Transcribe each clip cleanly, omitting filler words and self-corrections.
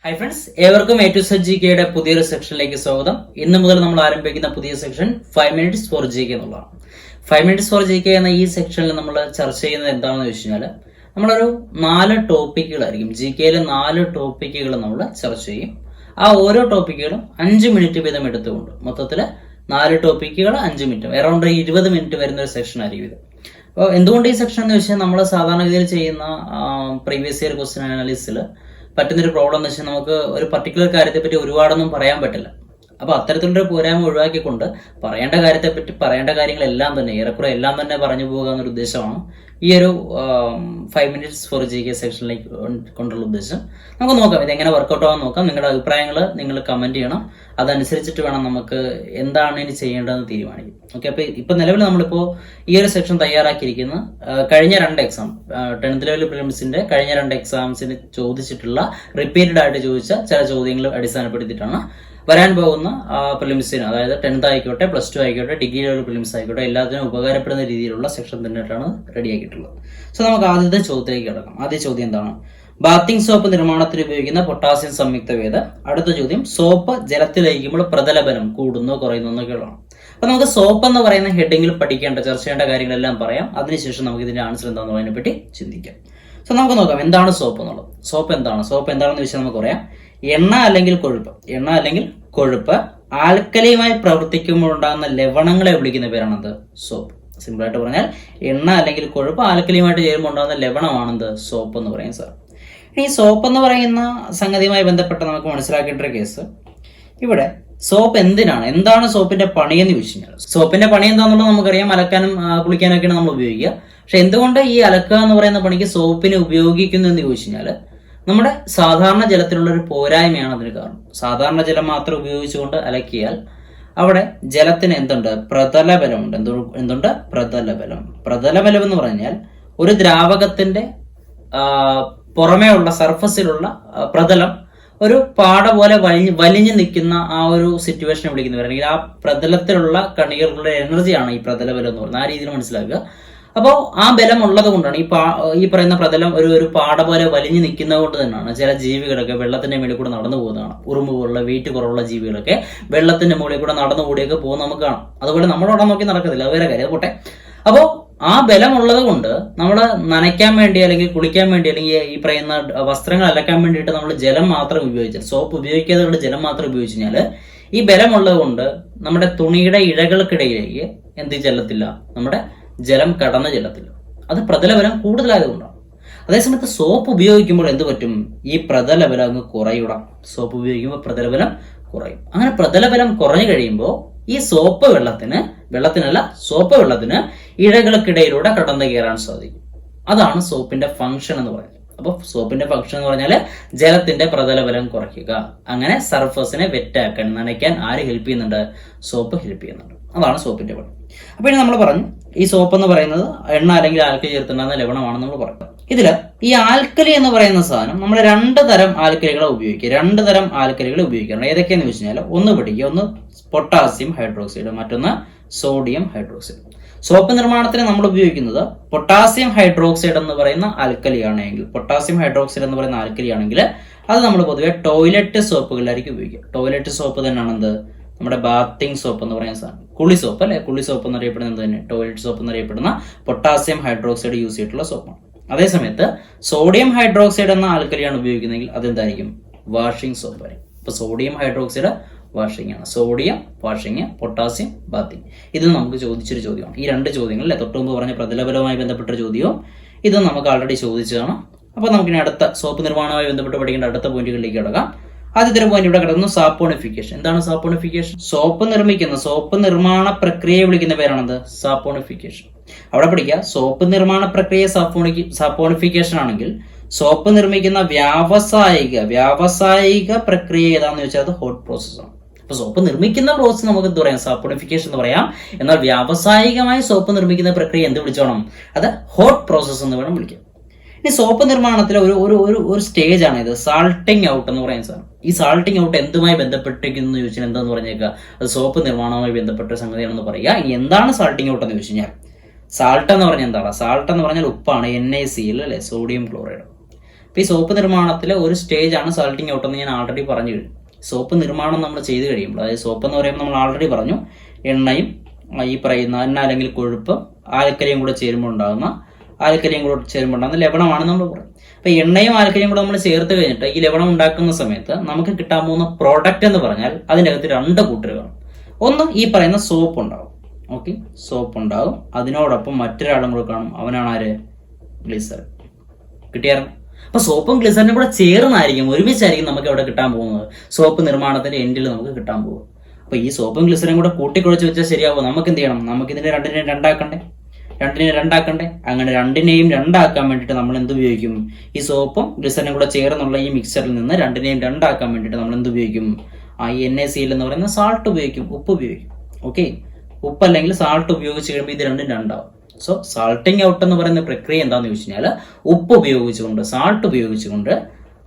Hi friends, ഏവർക്കും A to Z G കെയുടെ പുതിയൊരു സെക്ഷനിലേക്ക് സ്വാഗതം. ഇന്ന് മുതൽ നമ്മൾ ആരംഭിക്കുന്ന പുതിയ section 5 minutes four G K എന്നുള്ളതാണ്. 5 മിനിറ്റ്സ് ഫോർ ജി കെ എന്ന ഈ സെക്ഷനിൽ നമ്മൾ ചർച്ച ചെയ്യുന്നത് എന്താണെന്ന് വെച്ച് കഴിഞ്ഞാൽ നമ്മളൊരു 4 ടോപ്പിക്കുകളായിരിക്കും. ജി കെയിലെ 4 ടോപ്പിക്കുകൾ നമ്മൾ ചർച്ച ചെയ്യും. ആ ഓരോ ടോപ്പിക്കുകളും 5 മിനിറ്റ് വീതം എടുത്തുകൊണ്ട് മൊത്തത്തിൽ 4 ടോപ്പിക്കുകൾ 5 മിനിറ്റ്, അറൗണ്ട് 20 മിനിറ്റ് വരുന്ന ഒരു സെക്ഷൻ ആയിരിക്കും ഇത്. അപ്പോൾ എന്തുകൊണ്ട് ഈ സെക്ഷൻ എന്ന് വെച്ചാൽ നമ്മൾ സാധാരണഗതിയിൽ ചെയ്യുന്ന പ്രീവിയസ് ഇയർ ക്വസ്റ്റ്യൻ അനാലിസിൽ പറ്റുന്നൊരു പ്രോബ്ലം എന്ന് വെച്ചാൽ നമുക്ക് ഒരു പർട്ടിക്കുലർ കാര്യത്തെ പറ്റി ഒരുപാടൊന്നും പറയാൻ പറ്റില്ല. അപ്പൊ അത്തരത്തിലൊരു പോരായ്മ ഒഴിവാക്കിക്കൊണ്ട് പറയേണ്ട കാര്യത്തെപ്പറ്റി പറയേണ്ട കാര്യങ്ങളെല്ലാം തന്നെ ഏറെക്കുറെ എല്ലാം തന്നെ പറഞ്ഞു പോകുക എന്നൊരു ഉദ്ദേശമാണ് ഈ ഒരു 5 മിനിറ്റ്സ് ഫോർ ജി കെ സെക്ഷനിലേക്ക് കൊണ്ടുള്ള ഉദ്ദേശം. നമുക്ക് നോക്കാം ഇതെങ്ങനെ വർക്കൗട്ട് ആവാൻ നോക്കാം. നിങ്ങളുടെ അഭിപ്രായങ്ങൾ നിങ്ങൾ കമന്റ് ചെയ്യണം. അതനുസരിച്ചിട്ട് വേണം നമുക്ക് എന്താണ് ഇനി ചെയ്യേണ്ടതെന്ന് തീരുമാനിക്കും. ഓക്കെ, അപ്പൊ ഇപ്പൊ നിലവിൽ നമ്മളിപ്പോ ഈ ഒരു സെക്ഷൻ തയ്യാറാക്കിയിരിക്കുന്ന കഴിഞ്ഞ 2 എക്സാം 10th ലെവൽ പ്രിലിംസിന്റെ കഴിഞ്ഞ 2 എക്സാംസിന് ചോദിച്ചിട്ടുള്ള റിപ്പീറ്റഡ് ആയിട്ട് ചോദിച്ച ചില ചോദ്യങ്ങൾ അടിസ്ഥാനപ്പെടുത്തിയിട്ടാണ് വരാൻ പോകുന്ന പ്രിലിംസിന്, അതായത് 10th ആയിക്കോട്ടെ, +2 ആയിക്കോട്ടെ, ഡിഗ്രി ലെവൽ പ്രിലിംസ് ആയിക്കോട്ടെ, എല്ലാത്തിനും ഉപകാരപ്പെടുന്ന രീതിയിലുള്ള സെക്ഷൻ തന്നെയായിട്ടാണ് റെഡിയാക്കിയിട്ടുള്ളത്. സോ നമുക്ക് ആദ്യത്തെ ചോദ്യത്തിലേക്ക് കിടക്കാം. ആദ്യ ചോദ്യം എന്താണ്? ബാത്തിങ് സോപ്പ് നിർമ്മാണത്തിന് ഉപയോഗിക്കുന്ന പൊട്ടാസ്യം സംയുക്തവേദ. അടുത്ത ചോദ്യം, സോപ്പ് ജലത്തിൽ ലയിക്കുമ്പോൾ പ്രതലബലം കൂടുന്നോ കുറയുന്നോ എന്നൊക്കെയുള്ളതാണ്. അപ്പൊ നമുക്ക് സോപ്പ് എന്ന് പറയുന്ന ഹെഡിങ്ങിൽ പഠിക്കേണ്ട ചർച്ച ചെയ്യേണ്ട കാര്യങ്ങളെല്ലാം പറയാം. അതിനുശേഷം നമുക്ക് ഇതിന്റെ ആൻസർ എന്താണെന്നതിനെ പറ്റി ചിന്തിക്കാം. സോ നമുക്ക് നോക്കാം എന്താണ് സോപ്പ് എന്നുള്ളത്. സോപ്പ് എന്താണെന്ന് വെച്ചാൽ നമുക്ക് പറയാം. എണ്ണ അല്ലെങ്കിൽ കൊഴുപ്പ് ആൽക്കലിയുമായി പ്രവർത്തിക്കുമ്പോൾ ഉണ്ടാകുന്ന ലവണങ്ങളെ വിളിക്കുന്ന പേരാണത് സോപ്പ്. സിമ്പിൾ ആയിട്ട് പറഞ്ഞാൽ എണ്ണ അല്ലെങ്കിൽ കൊഴുപ്പ് ആൽക്കലിയുമായിട്ട് ചേരുമ്പോൾ ഉണ്ടാകുന്ന ലവണമാണെന്ത് സോപ്പ് എന്ന് പറയും സാർ. ഇനി സോപ്പ് എന്ന് പറയുന്ന സംഗതിയുമായി ബന്ധപ്പെട്ട് നമുക്ക് മനസ്സിലാക്കേണ്ട ഒരു കേസ്, ഇവിടെ സോപ്പ് എന്താണ് സോപ്പിന്റെ പണിയെന്ന് ചോദിച്ചു കഴിഞ്ഞാൽ, സോപ്പിന്റെ പണി എന്താണെന്നുള്ളത് നമുക്കറിയാം. അലക്കാനും കുളിക്കാനൊക്കെയാണ് നമ്മൾ ഉപയോഗിക്കുക. പക്ഷെ എന്തുകൊണ്ട് ഈ അലക്കുക എന്ന് പറയുന്ന പണിക്ക് സോപ്പിനെ ഉപയോഗിക്കുന്നു എന്ന് ചോദിച്ചു കഴിഞ്ഞാൽ നമ്മുടെ സാധാരണ ജലത്തിലുള്ള ഒരു പോരായ്മയാണ് അതിന് കാരണം. സാധാരണ ജലം മാത്രം ഉപയോഗിച്ചുകൊണ്ട് അലക്കിയാൽ അവിടെ ജലത്തിന് പ്രതലബലമുണ്ട്. പ്രതലബലം എന്ന് പറഞ്ഞാൽ ഒരു ദ്രാവകത്തിന്റെ പുറമേ ഉള്ള സർഫസിലുള്ള പ്രതലം ഒരു പാട പോലെ വലിഞ്ഞു നിൽക്കുന്ന ആ ഒരു സിറ്റുവേഷനെ വിളിക്കുന്നവർ, അല്ലെങ്കിൽ ആ പ്രതലത്തിലുള്ള കണികകളുടെ എനർജിയാണ് ഈ പ്രതലബലം എന്ന് പറയുന്നത്. ആ രീതിയിൽ മനസ്സിലാക്കുക. അപ്പോൾ ആ ബലം ഉള്ളത് കൊണ്ടാണ് ഈ പറയുന്ന പ്രതലം ഒരു പാട പോലെ വലിഞ്ഞു നിൽക്കുന്നത് കൊണ്ട് തന്നെയാണ് ചില ജീവികളൊക്കെ വെള്ളത്തിന്റെ മുകളിൽ കൂടെ നടന്നു പോകുന്നതാണ്. ഉറുമ്പ് പോലുള്ള വെയിറ്റ് കുറവുള്ള ജീവികളൊക്കെ വെള്ളത്തിന്റെ മുകളിൽ കൂടെ നടന്നു കൂടിയൊക്കെ പോകുന്ന നമുക്ക് കാണാം. അതുപോലെ നമ്മളവിടെ നോക്കി നടക്കത്തില്ല, അത് വേറെ കാര്യം, അത് പോട്ടെ. അപ്പോൾ ആ ബലം ഉള്ളത് കൊണ്ട് നമ്മൾ നനയ്ക്കാൻ വേണ്ടി അല്ലെങ്കിൽ കുളിക്കാൻ വേണ്ടി അല്ലെങ്കിൽ ഈ പറയുന്ന വസ്ത്രങ്ങൾ അലക്കാൻ വേണ്ടിയിട്ട് നമ്മൾ ജലം മാത്രം ഉപയോഗിച്ചാൽ, സോപ്പ് ഉപയോഗിക്കാതെ കൊണ്ട് ജലം മാത്രം ഉപയോഗിച്ചു കഴിഞ്ഞാൽ ഈ ബലമുള്ളത് കൊണ്ട് നമ്മുടെ തുണിയുടെ ഇഴകൾക്കിടയിലേക്ക് എന്ത് ചെല്ലത്തില്ല, നമ്മുടെ ജലം കടന്നു ചെല്ലത്തില്ല. അത് പ്രതലബലം കൂടുതലായതുകൊണ്ടാണ്. അതേസമയത്ത് സോപ്പ് ഉപയോഗിക്കുമ്പോൾ എന്ത് പറ്റും? ഈ പ്രതലബലം അങ്ങ് കുറയൂടാം. സോപ്പ് ഉപയോഗിക്കുമ്പോൾ പ്രതലബലം കുറയും. അങ്ങനെ പ്രതലബലം കുറഞ്ഞു കഴിയുമ്പോൾ ഈ സോപ്പ് വെള്ളത്തിന് ഇഴകൾക്കിടയിലൂടെ കടന്നു കയറാൻ സാധിക്കും. അതാണ് സോപ്പിന്റെ ഫംഗ്ഷൻ എന്ന് പറയുന്നത്. അപ്പൊ സോപ്പിന്റെ ഫംഗ്ഷൻ എന്ന് പറഞ്ഞാൽ ജലത്തിന്റെ പ്രതലബലം കുറയ്ക്കുക. അങ്ങനെ സർഫസിനെ വെറ്റാക്കാൻ, നനയ്ക്കാൻ ആര് ഹെൽപ്പ് ചെയ്യുന്നുണ്ട്? സോപ്പ് ഹെൽപ്പ് ചെയ്യുന്നുണ്ട്. അതാണ് സോപ്പിന്റെ പണി. അപ്പൊ ഇനി നമ്മൾ പറഞ്ഞു ഈ സോപ്പ് എന്ന് പറയുന്നത് എണ്ണ അല്ലെങ്കിൽ ആൽക്കലി ചേർത്തുണ്ടാകുന്ന ലവണമാണെന്ന് നമ്മൾ പറഞ്ഞു. ഇതില് ഈ ആൽക്കലി എന്ന് പറയുന്ന സാധനം നമ്മൾ 2 തരം ആൽക്കലികളെ ഉപയോഗിക്കാറുണ്ട്. ഏതൊക്കെയാന്ന് വെച്ച് കഴിഞ്ഞാൽ ഒന്ന് പഠിക്കുക, ഒന്ന് പൊട്ടാസ്യം ഹൈഡ്രോക്സൈഡ്, മറ്റൊന്ന് സോഡിയം ഹൈഡ്രോക്സൈഡ്. സോപ്പ് നിർമ്മാണത്തിന് നമ്മൾ ഉപയോഗിക്കുന്നത് പൊട്ടാസ്യം ഹൈഡ്രോക്സൈഡ് എന്ന് പറയുന്ന ആൽക്കലിയാണെങ്കിൽ അത് നമ്മൾ പൊതുവെ ടോയ്ലറ്റ് സോപ്പുകളിലായിരിക്കും ഉപയോഗിക്കുക. ടോയ്ലറ്റ് സോപ്പ് തന്നെയാണ് എന്ത്, നമ്മുടെ ബാത്തിങ് സോപ്പ് എന്ന് പറയുന്ന സാധനം. കുളി സോപ്പ് എന്നറിയപ്പെടുന്നത് തന്നെ ടോയ്ലറ്റ് സോപ്പ് എന്നറിയപ്പെടുന്ന പൊട്ടാസ്യം ഹൈഡ്രോക്സൈഡ് യൂസ് ചെയ്തിട്ടുള്ള സോപ്പാണ്. അതേസമയത്ത് സോഡിയം ഹൈഡ്രോക്സൈഡ് എന്ന ആൽക്കലിയാണ് ഉപയോഗിക്കുന്നതെങ്കിൽ അതെന്തായിരിക്കും? വാഷിംഗ് സോപ്പ് ആയിരിക്കും. ഇപ്പൊ സോഡിയം ഹൈഡ്രോക്സൈഡ് വാഷിംഗ് ആണ്, സോഡിയം വാഷിംഗ്, പൊട്ടാസ്യം ബാത്തിങ്. ഇത് നമുക്ക് ചോദിച്ചൊരു ചോദ്യമാണ്. ഈ 2 ചോദ്യങ്ങൾ തൊട്ട് മുമ്പ് പറഞ്ഞ പ്രതലബലവുമായി ബന്ധപ്പെട്ട ചോദ്യവും ഇത് നമുക്ക് ആൾറെഡി ചോദിച്ചതാണ്. അപ്പൊ നമുക്കിനി അടുത്ത സോപ്പ് നിർമ്മാണവുമായി ബന്ധപ്പെട്ട് പഠിക്കേണ്ട അടുത്ത പോയിന്റുകളിലേക്ക് കിടക്കാം. ആദ്യത്തെ പോയിന്റ് ഇവിടെ കിടക്കുന്നു, സാപ്പോണിഫിക്കേഷൻ. എന്താണ് സാപ്പോണിഫിക്കേഷൻ? സോപ്പ് നിർമ്മാണ പ്രക്രിയയെ വിളിക്കുന്ന പേരാണത് സാപ്പോണിഫിക്കേഷൻ. അവിടെ പഠിക്കുക, സോപ്പ് നിർമ്മാണ പ്രക്രിയ സാപ്പോണിഫിക്കേഷൻ ആണെങ്കിൽ സോപ്പ് നിർമ്മിക്കുന്ന വ്യാവസായിക പ്രക്രിയ ഏതാന്ന് ചോദിച്ചാൽ അത് ഹോട്ട് പ്രോസസ് ആണ്. അപ്പൊ സോപ്പ് നിർമ്മിക്കുന്ന പ്രോസസ് നമുക്ക് എന്ത് പറയാം? സാപ്പോണിഫിക്കേഷൻ എന്ന് പറയാം. എന്നാൽ വ്യാവസായികമായി സോപ്പ് നിർമ്മിക്കുന്ന പ്രക്രിയ എന്ത് വിളിച്ചോണം? അത് ഹോട്ട് പ്രോസസ് എന്ന് വേണം വിളിക്കാം. ഇനി സോപ്പ് നിർമ്മാണത്തിലെ ഒരു സ്റ്റേജ് ആണ് ഇത്, സാൾട്ടിങ് ഔട്ട് എന്ന് പറയുന്ന സാധനം. ഈ സാൾട്ടിങ് ഔട്ട് എന്തുമായി ബന്ധപ്പെട്ടിരിക്കുന്നു ചോദിച്ചാൽ എന്താന്ന് പറഞ്ഞേക്കുക, അത് സോപ്പ് നിർമ്മാണവുമായി ബന്ധപ്പെട്ട സംഗതിയാണെന്ന് പറയുക. ഇനി എന്താണ് സാൾട്ടിങ് ഔട്ട് എന്ന് ചോദിച്ചു കഴിഞ്ഞാൽ, സാൾട്ട് എന്ന് പറഞ്ഞാൽ എന്താണ്? സാൾട്ട് എന്ന് പറഞ്ഞാൽ ഉപ്പാണ്, NaCl അല്ലെ, സോഡിയം ക്ലോറൈഡ്. അപ്പോൾ ഈ സോപ്പ് നിർമ്മാണത്തിലെ ഒരു സ്റ്റേജാണ് സാൾട്ടിങ് ഔട്ട് എന്ന് ഞാൻ ആൾറെഡി പറഞ്ഞു കഴിഞ്ഞു. സോപ്പ് നിർമ്മാണം നമ്മൾ ചെയ്ത് കഴിയുമ്പോൾ, അതായത് സോപ്പ് എന്ന് പറയുമ്പോൾ നമ്മൾ ആൾറെഡി പറഞ്ഞു എണ്ണയും ഈ പറയുന്ന എണ്ണ അല്ലെങ്കിൽ കൊഴുപ്പ് ആൽക്കലിയും കൂടെ ചേരുമ്പോൾ ഉണ്ടാകുന്ന ലവണമാണ് നമ്മൾ പറയുന്നത്. അപ്പൊ എണ്ണയും ആൽക്കലിയും കൂടെ നമ്മൾ ചേർത്ത് കഴിഞ്ഞിട്ട് ഈ ലവണം ഉണ്ടാക്കുന്ന സമയത്ത് നമുക്ക് കിട്ടാൻ പോകുന്ന പ്രോഡക്റ്റ് എന്ന് പറഞ്ഞാൽ അതിൻ്റെ അകത്ത് 2 കൂട്ടരുകൾ. ഒന്ന് ഈ പറയുന്ന സോപ്പ് ഉണ്ടാവും. ഓക്കെ, സോപ്പ് ഉണ്ടാവും. അതിനോടൊപ്പം മറ്റൊരാളും കൂടെ കാണും. അവനാണ് ആര്? ഗ്ലിസറിൻ. കിട്ടിയായിരുന്നു. അപ്പൊ സോപ്പും ഗ്ലിസറിനും കൂടെ ചേർന്നായിരിക്കും, ഒരുമിച്ചായിരിക്കും നമുക്ക് അവിടെ കിട്ടാൻ പോകുന്നത്. സോപ്പ് നിർമ്മാണത്തിന്റെ എൻഡിൽ നമുക്ക് കിട്ടാൻ പോകും. അപ്പൊ ഈ സോപ്പും ഗ്ലിസറിനും കൂടെ കൂട്ടിക്കുഴച്ച് വെച്ചാൽ ശരിയാവും. നമുക്ക് എന്ത് ചെയ്യണം? നമുക്ക് ഇതിന്റെ രണ്ടിനെയും രണ്ടാക്കണ്ടേ. അങ്ങനെ രണ്ടിനെയും രണ്ടാക്കാൻ വേണ്ടിയിട്ട് നമ്മൾ എന്ത് ഉപയോഗിക്കും? ഈ സോപ്പും ഗ്ലിസറിനും കൂടെ ചേർന്നുള്ള ഈ മിക്സറിൽ നിന്ന് രണ്ടിനെയും രണ്ടാക്കാൻ വേണ്ടിയിട്ട് നമ്മൾ എന്ത് ഉപയോഗിക്കും? ഈ NaCl എന്ന് പറയുന്ന സാൾട്ട് ഉപയോഗിക്കും, ഉപ്പ് ഉപയോഗിക്കും. ഓക്കെ, ഉപ്പ് അല്ലെങ്കിൽ സാൾട്ട് ഉപയോഗിച്ച് കഴിയുമ്പോൾ ഇത് രണ്ടും രണ്ടാവും. സോ സാൾട്ടിങ് ഔട്ട് എന്ന് പറയുന്ന പ്രക്രിയ എന്താണെന്ന് ചോദിച്ചു കഴിഞ്ഞാൽ ഉപ്പ് ഉപയോഗിച്ചുകൊണ്ട്, സാൾട്ട് ഉപയോഗിച്ചുകൊണ്ട്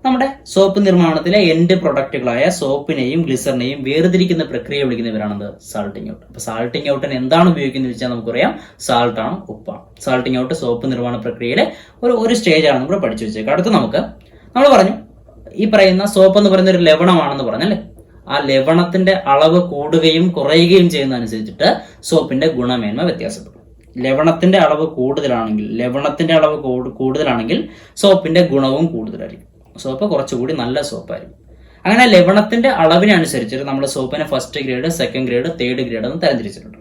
നമ്മുടെ സോപ്പ് നിർമ്മാണത്തിലെ എൻഡ് പ്രൊഡക്റ്റുകളായ സോപ്പിനെയും ഗ്ലിസറിനെയും വേർതിരിക്കുന്ന പ്രക്രിയ വിളിക്കുന്നവരാണത് സാൾട്ടിങ് ഔട്ട്. അപ്പൊ സാൾട്ടിങ് ഔട്ടിന് എന്താണ് ഉപയോഗിക്കുന്നത് വെച്ചാൽ നമുക്കറിയാം, സാൾട്ടാണ്, ഉപ്പാണ്. സാൾട്ടിങ് ഔട്ട് സോപ്പ് നിർമ്മാണ പ്രക്രിയയിലെ ഒരു സ്റ്റേജാണ് നമ്മൾ പഠിച്ചു വെച്ചേക്കുക. അടുത്ത് നമ്മൾ പറഞ്ഞു ഈ പറയുന്ന സോപ്പ് എന്ന് പറയുന്ന ഒരു ലവണമാണെന്ന് പറഞ്ഞല്ലേ. ആ ലവണത്തിന്റെ അളവ് കൂടുകയും കുറയുകയും ചെയ്യുന്നതനുസരിച്ചിട്ട് സോപ്പിന്റെ ഗുണമേന്മ വ്യത്യാസപ്പെടും. ലവണത്തിന്റെ അളവ് കൂടുതലാണെങ്കിൽ സോപ്പിന്റെ ഗുണവും കൂടുതലായിരിക്കും. സോപ്പ് കുറച്ചുകൂടി നല്ല സോപ്പായിരിക്കും. അങ്ങനെ ലവണത്തിന്റെ അളവിനനുസരിച്ചിട്ട് നമ്മൾ സോപ്പിനെ first grade, second grade, third grade എന്ന് തരംതിരിച്ചിട്ടുണ്ട്.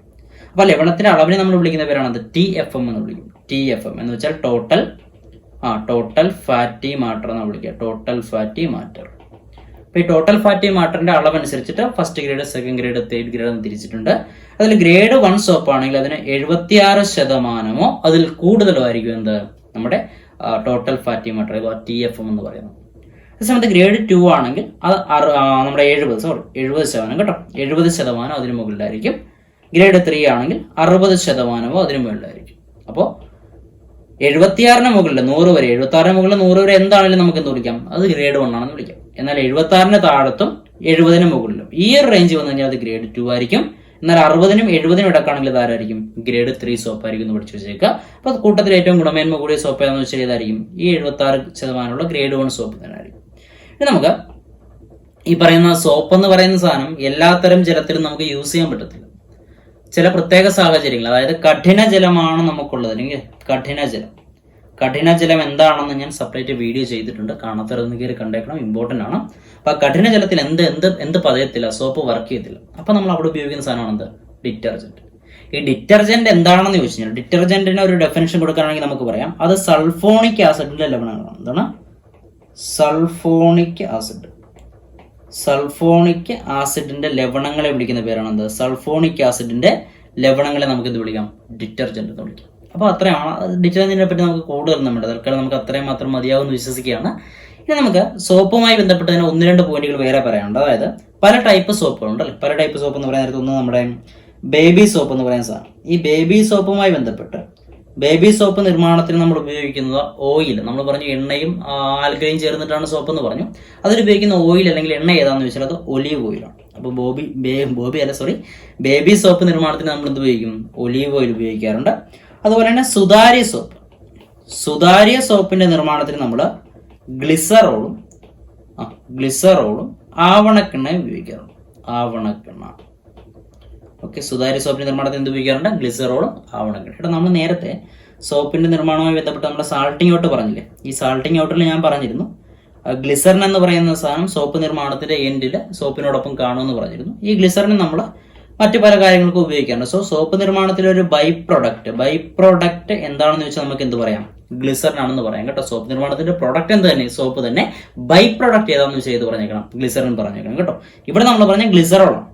അപ്പൊ ലവണത്തിന്റെ അളവിനെ നമ്മൾ വിളിക്കുന്ന പേരാണത് TFM എന്ന് വിളിക്കും. TFM എന്ന് വെച്ചാൽ ടോട്ടൽ ഫാറ്റി മാറ്റർ എന്ന് വിളിക്കുക. Total fatty matter. അപ്പൊ ഈ ടോട്ടൽ ഫാറ്റി മാറ്ററിന്റെ അളവനുസരിച്ചിട്ട് first grade, second grade, third grade എന്ന് തിരിച്ചിട്ടുണ്ട്. അതിൽ ഗ്രേഡ് 1 സോപ്പ് ആണെങ്കിൽ അതിന് 76% അതിൽ കൂടുതലോ ആയിരിക്കും എന്ത്? നമ്മുടെ ടോട്ടൽ ഫാറ്റി മാറ്റർ, TFM എന്ന് പറയുന്നത്. അതേസമയത്ത് ഗ്രേഡ് 2 ആണെങ്കിൽ അത് നമ്മുടെ 70% കേട്ടോ, 70% അതിന് മുകളിലായിരിക്കും. ഗ്രേഡ് 3 ആണെങ്കിൽ 60% അതിന് മുകളിലായിരിക്കും. അപ്പോൾ 76 മുകളിൽ 100 വരെ, 76 മുകളിൽ 100 വരെ എന്താണെങ്കിലും നമുക്ക് എന്ത് വിളിക്കാം? അത് ഗ്രേഡ് 1 ആണെന്ന് വിളിക്കാം. എന്നാൽ 76 താഴത്തും 70 മുകളിലും ഈ ഒരു റേഞ്ച് വന്നു കഴിഞ്ഞാൽ അത് ഗ്രേഡ് 2 ആയിരിക്കും. എന്നാൽ 60 70 ഇടക്കാണെങ്കിൽ ഇത് ആരായിരിക്കും? ഗ്രേഡ് 3 സോപ്പ് ആയിരിക്കും എന്ന് പഠിച്ചു വെച്ചേക്കുക. അപ്പൊ കൂട്ടത്തിൽ ഏറ്റവും ഗുണമേന്മ കൂടിയ സോപ്പ് ഏതാണെന്ന് വെച്ചാൽ ഏതായിരിക്കും? ഈ 76% ഗ്രേഡ് 1 സോപ്പ് തന്നെ ആയിരിക്കും. ഇനി നമുക്ക് ഈ പറയുന്ന സോപ്പ് എന്ന് പറയുന്ന സാധനം എല്ലാത്തരം ജലത്തിലും നമുക്ക് യൂസ് ചെയ്യാൻ പറ്റത്തില്ല. ചില പ്രത്യേക സാഹചര്യങ്ങൾ, അതായത് കഠിന ജലമാണ് നമുക്കുള്ളത്, അല്ലെങ്കിൽ കഠിന ജലം എന്താണെന്ന് ഞാൻ സെപ്പറേറ്റ് വീഡിയോ ചെയ്തിട്ടുണ്ട്. കാണാത്തവരൊന്ന് കയറി കണ്ടേക്കണം, ഇമ്പോർട്ടന്റ് ആണ്. അപ്പൊ കഠിന ജലത്തിൽ എന്ത് പതയത്തില്ല, സോപ്പ് വർക്ക് ചെയ്യത്തില്ല. അപ്പൊ നമ്മൾ അവിടെ ഉപയോഗിക്കുന്ന സാധനമാണെന്ത്? ഡിറ്റർജന്റ്. ഈ ഡിറ്റർജന്റ് എന്താണെന്ന് ചോദിച്ചു കഴിഞ്ഞാൽ ഡിറ്റർജന്റിന് ഒരു ഡെഫിനിഷൻ കൊടുക്കുകയാണെങ്കിൽ നമുക്ക് പറയാം അത് സൾഫോണിക് ആസിഡിന്റെ ലവണങ്ങളാണ്. എന്താണ്? സൾഫോണിക് ആസിഡിന്റെ ലവണങ്ങളെ വിളിക്കുന്ന പേരാണെന്ത്? സൾഫോണിക് ആസിഡിന്റെ ലവണങ്ങളെ നമുക്ക് എന്ത് വിളിക്കാം? ഡിറ്റർജന്റ് എന്ന് വിളിക്കാം. അപ്പൊ അത്രയാണ് ഡിറ്റർജന്റിനെ പറ്റി നമുക്ക് കൂടുതൽ നമ്മുടെ തൽക്കാലം നമുക്ക് അത്രയും മാത്രം മതിയാവുമെന്ന് വിശ്വസിക്കുകയാണ്. ഇനി നമുക്ക് സോപ്പുമായി ബന്ധപ്പെട്ടതിന് 1-2 പോയിന്റുകൾ വേറെ പറയാനുണ്ട്. അതായത് പല ടൈപ്പ് സോപ്പുകളുണ്ടല്ലോ. പല ടൈപ്പ് സോപ്പ് എന്ന് പറയാൻ നേരത്തെ ഒന്ന് നമ്മുടെ ബേബി സോപ്പ് എന്ന് പറയുന്ന സാധനം. ഈ ബേബി സോപ്പുമായി ബന്ധപ്പെട്ട് ബേബി സോപ്പ് നിർമ്മാണത്തിന് നമ്മൾ ഉപയോഗിക്കുന്നത് ഓയിൽ. നമ്മൾ പറഞ്ഞു എണ്ണയും ആൽക്കലിയും ചേർന്നിട്ടാണ് സോപ്പ് എന്ന് പറഞ്ഞു. അതിലുപയോഗിക്കുന്ന ഓയിൽ അല്ലെങ്കിൽ എണ്ണ ഏതാണെന്ന് ചോദിച്ചാൽ അത് ഒലീവ് ഓയിലാണ്. അപ്പൊ ബേബി സോപ്പ് നിർമ്മാണത്തിന് നമ്മൾ എന്ത് ഉപയോഗിക്കും? ഒലീവ് ഓയിൽ ഉപയോഗിക്കാറുണ്ട്. അതുപോലെ തന്നെ സുതാര്യ സോപ്പിന്റെ നിർമ്മാണത്തിന് നമ്മൾ ഗ്ലിസറോളും ആവണക്കെണ്ണയും ഉപയോഗിക്കാറുണ്ട്. ഓക്കെ, സുതാര്യ സോപ്പിന്റെ നിർമ്മാണത്തിന് എന്ത് ഉപയോഗിക്കാറുണ്ട്? ഗ്ലിസറോളും ആവണക്കെണ്ണ. ഇവിടെ നമ്മൾ നേരത്തെ സോപ്പിന്റെ നിർമ്മാണവുമായി ബന്ധപ്പെട്ട് നമ്മുടെ സാൾട്ടിങ് ഔട്ട് പറഞ്ഞില്ലേ? ഈ സാൾട്ടിങ് ഔട്ടിൽ ഞാൻ പറഞ്ഞിരുന്നു ഗ്ലിസറിൻ എന്ന് പറയുന്ന സാധനം സോപ്പ് നിർമ്മാണത്തിന്റെ എൻഡിൽ സോപ്പിനോടൊപ്പം കാണുമെന്ന് പറഞ്ഞിരുന്നു. ഈ ഗ്ലിസറിന് നമ്മൾ മറ്റു പല കാര്യങ്ങൾക്കും ഉപയോഗിക്കാറുണ്ട്. സോപ്പ് നിർമ്മാണത്തിലെ ഒരു ബൈ പ്രൊഡക്റ്റ് എന്താണെന്ന് വെച്ചാൽ നമുക്ക് എന്ത് പറയാം? ഗ്ലിസറിൻ ആണെന്ന് പറയാം കേട്ടോ. സോപ്പ് നിർമ്മാണത്തിന്റെ പ്രൊഡക്റ്റ് എന്ത് തന്നെ? സോപ്പ് തന്നെ. ബൈ പ്രൊഡക്റ്റ് ഏതാണെന്ന് വെച്ചാൽ ഇത് പറഞ്ഞേക്കണം, ഗ്ലിസറിൻ പറഞ്ഞേക്കണം കേട്ടോ. ഇവിടെ നമ്മൾ പറഞ്ഞ ഗ്ലിസറോളാണ്.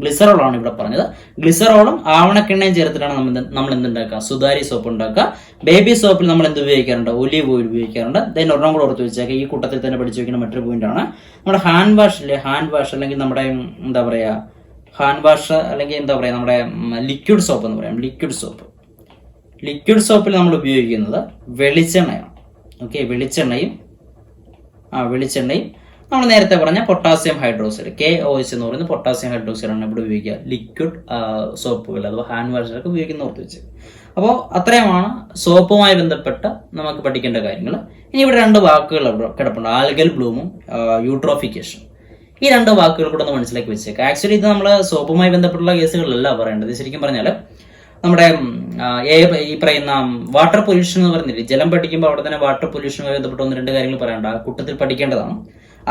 ഗ്ലിസറോളാണ് ഇവിടെ പറഞ്ഞത്. ഗ്ലിസറോളും ആവണക്കെണ്ണയും ചേർത്തിട്ടാണ് നമ്മൾ എന്തുണ്ടാക്കുക? സുതാര്യ സോപ്പ് ഉണ്ടാക്കുക. ബേബി സോപ്പിൽ നമ്മൾ എന്ത് ഉപയോഗിക്കാറുണ്ട്? ഒലീവ് ഓയിൽ ഉപയോഗിക്കാറുണ്ട്. ദെൻ ഒരെണ്ണം കൂടെ ഓർത്ത് വെച്ചേക്കാം, ഈ കൂട്ടത്തിൽ തന്നെ പഠിച്ചു വെക്കുന്ന മറ്റൊരു പോയിന്റ് ആണ് നമ്മുടെ ഹാൻഡ് വാഷ് അല്ലെങ്കിൽ നമ്മുടെ എന്താ പറയാ ഹാൻഡ് വാഷ് അല്ലെങ്കിൽ എന്താ പറയാ നമ്മുടെ ലിക്വിഡ് സോപ്പ് എന്ന് പറയാം. ലിക്വിഡ് സോപ്പിൽ നമ്മൾ ഉപയോഗിക്കുന്നത് വെളിച്ചെണ്ണയാണ്. ഓക്കെ, വെളിച്ചെണ്ണയും നമ്മൾ നേരത്തെ പറഞ്ഞ പൊട്ടാസ്യം ഹൈഡ്രോക്സൈഡ് KOH എന്ന് പറയുന്ന പൊട്ടാസ്യം ഹൈഡ്രോക്സൈഡ് ആണ് ഇവിടെ ഉപയോഗിക്കുക ലിക്വിഡ് സോപ്പുകൾ അഥവാ ഹാൻഡ് വാഷിലൊക്കെ ഉപയോഗിക്കുന്ന ഓർത്ത് വെച്ച്. അപ്പോൾ അത്രയുമാണ് സോപ്പുമായി ബന്ധപ്പെട്ട് നമുക്ക് പഠിക്കേണ്ട കാര്യങ്ങൾ. ഇനി ഇവിടെ 2 വാക്കുകൾ കിടപ്പുണ്ട്, ആൽഗൽ ബ്ലൂമും യൂട്രോഫിക്കേഷൻ. ഈ 2 വാക്കുകൾ കൂടെ ഒന്ന് മനസ്സിലാക്കി വെച്ചേക്കാം. ആക്ച്വലി ഇത് നമ്മൾ സോപ്പുമായി ബന്ധപ്പെട്ടുള്ള കേസുകളിലല്ല പറയേണ്ടത്. ശരിക്കും പറഞ്ഞാൽ നമ്മുടെ ഈ പറയുന്ന വാട്ടർ പൊല്യൂഷൻ എന്ന് പറഞ്ഞില്ലേ, ജലം പഠിക്കുമ്പോൾ അവിടെ തന്നെ വാട്ടർ പൊല്യൂഷനുമായി ബന്ധപ്പെട്ട് 1-2 കാര്യങ്ങൾ പറയേണ്ട ആ കൂട്ടത്തിൽ പഠിക്കേണ്ടതാണ്.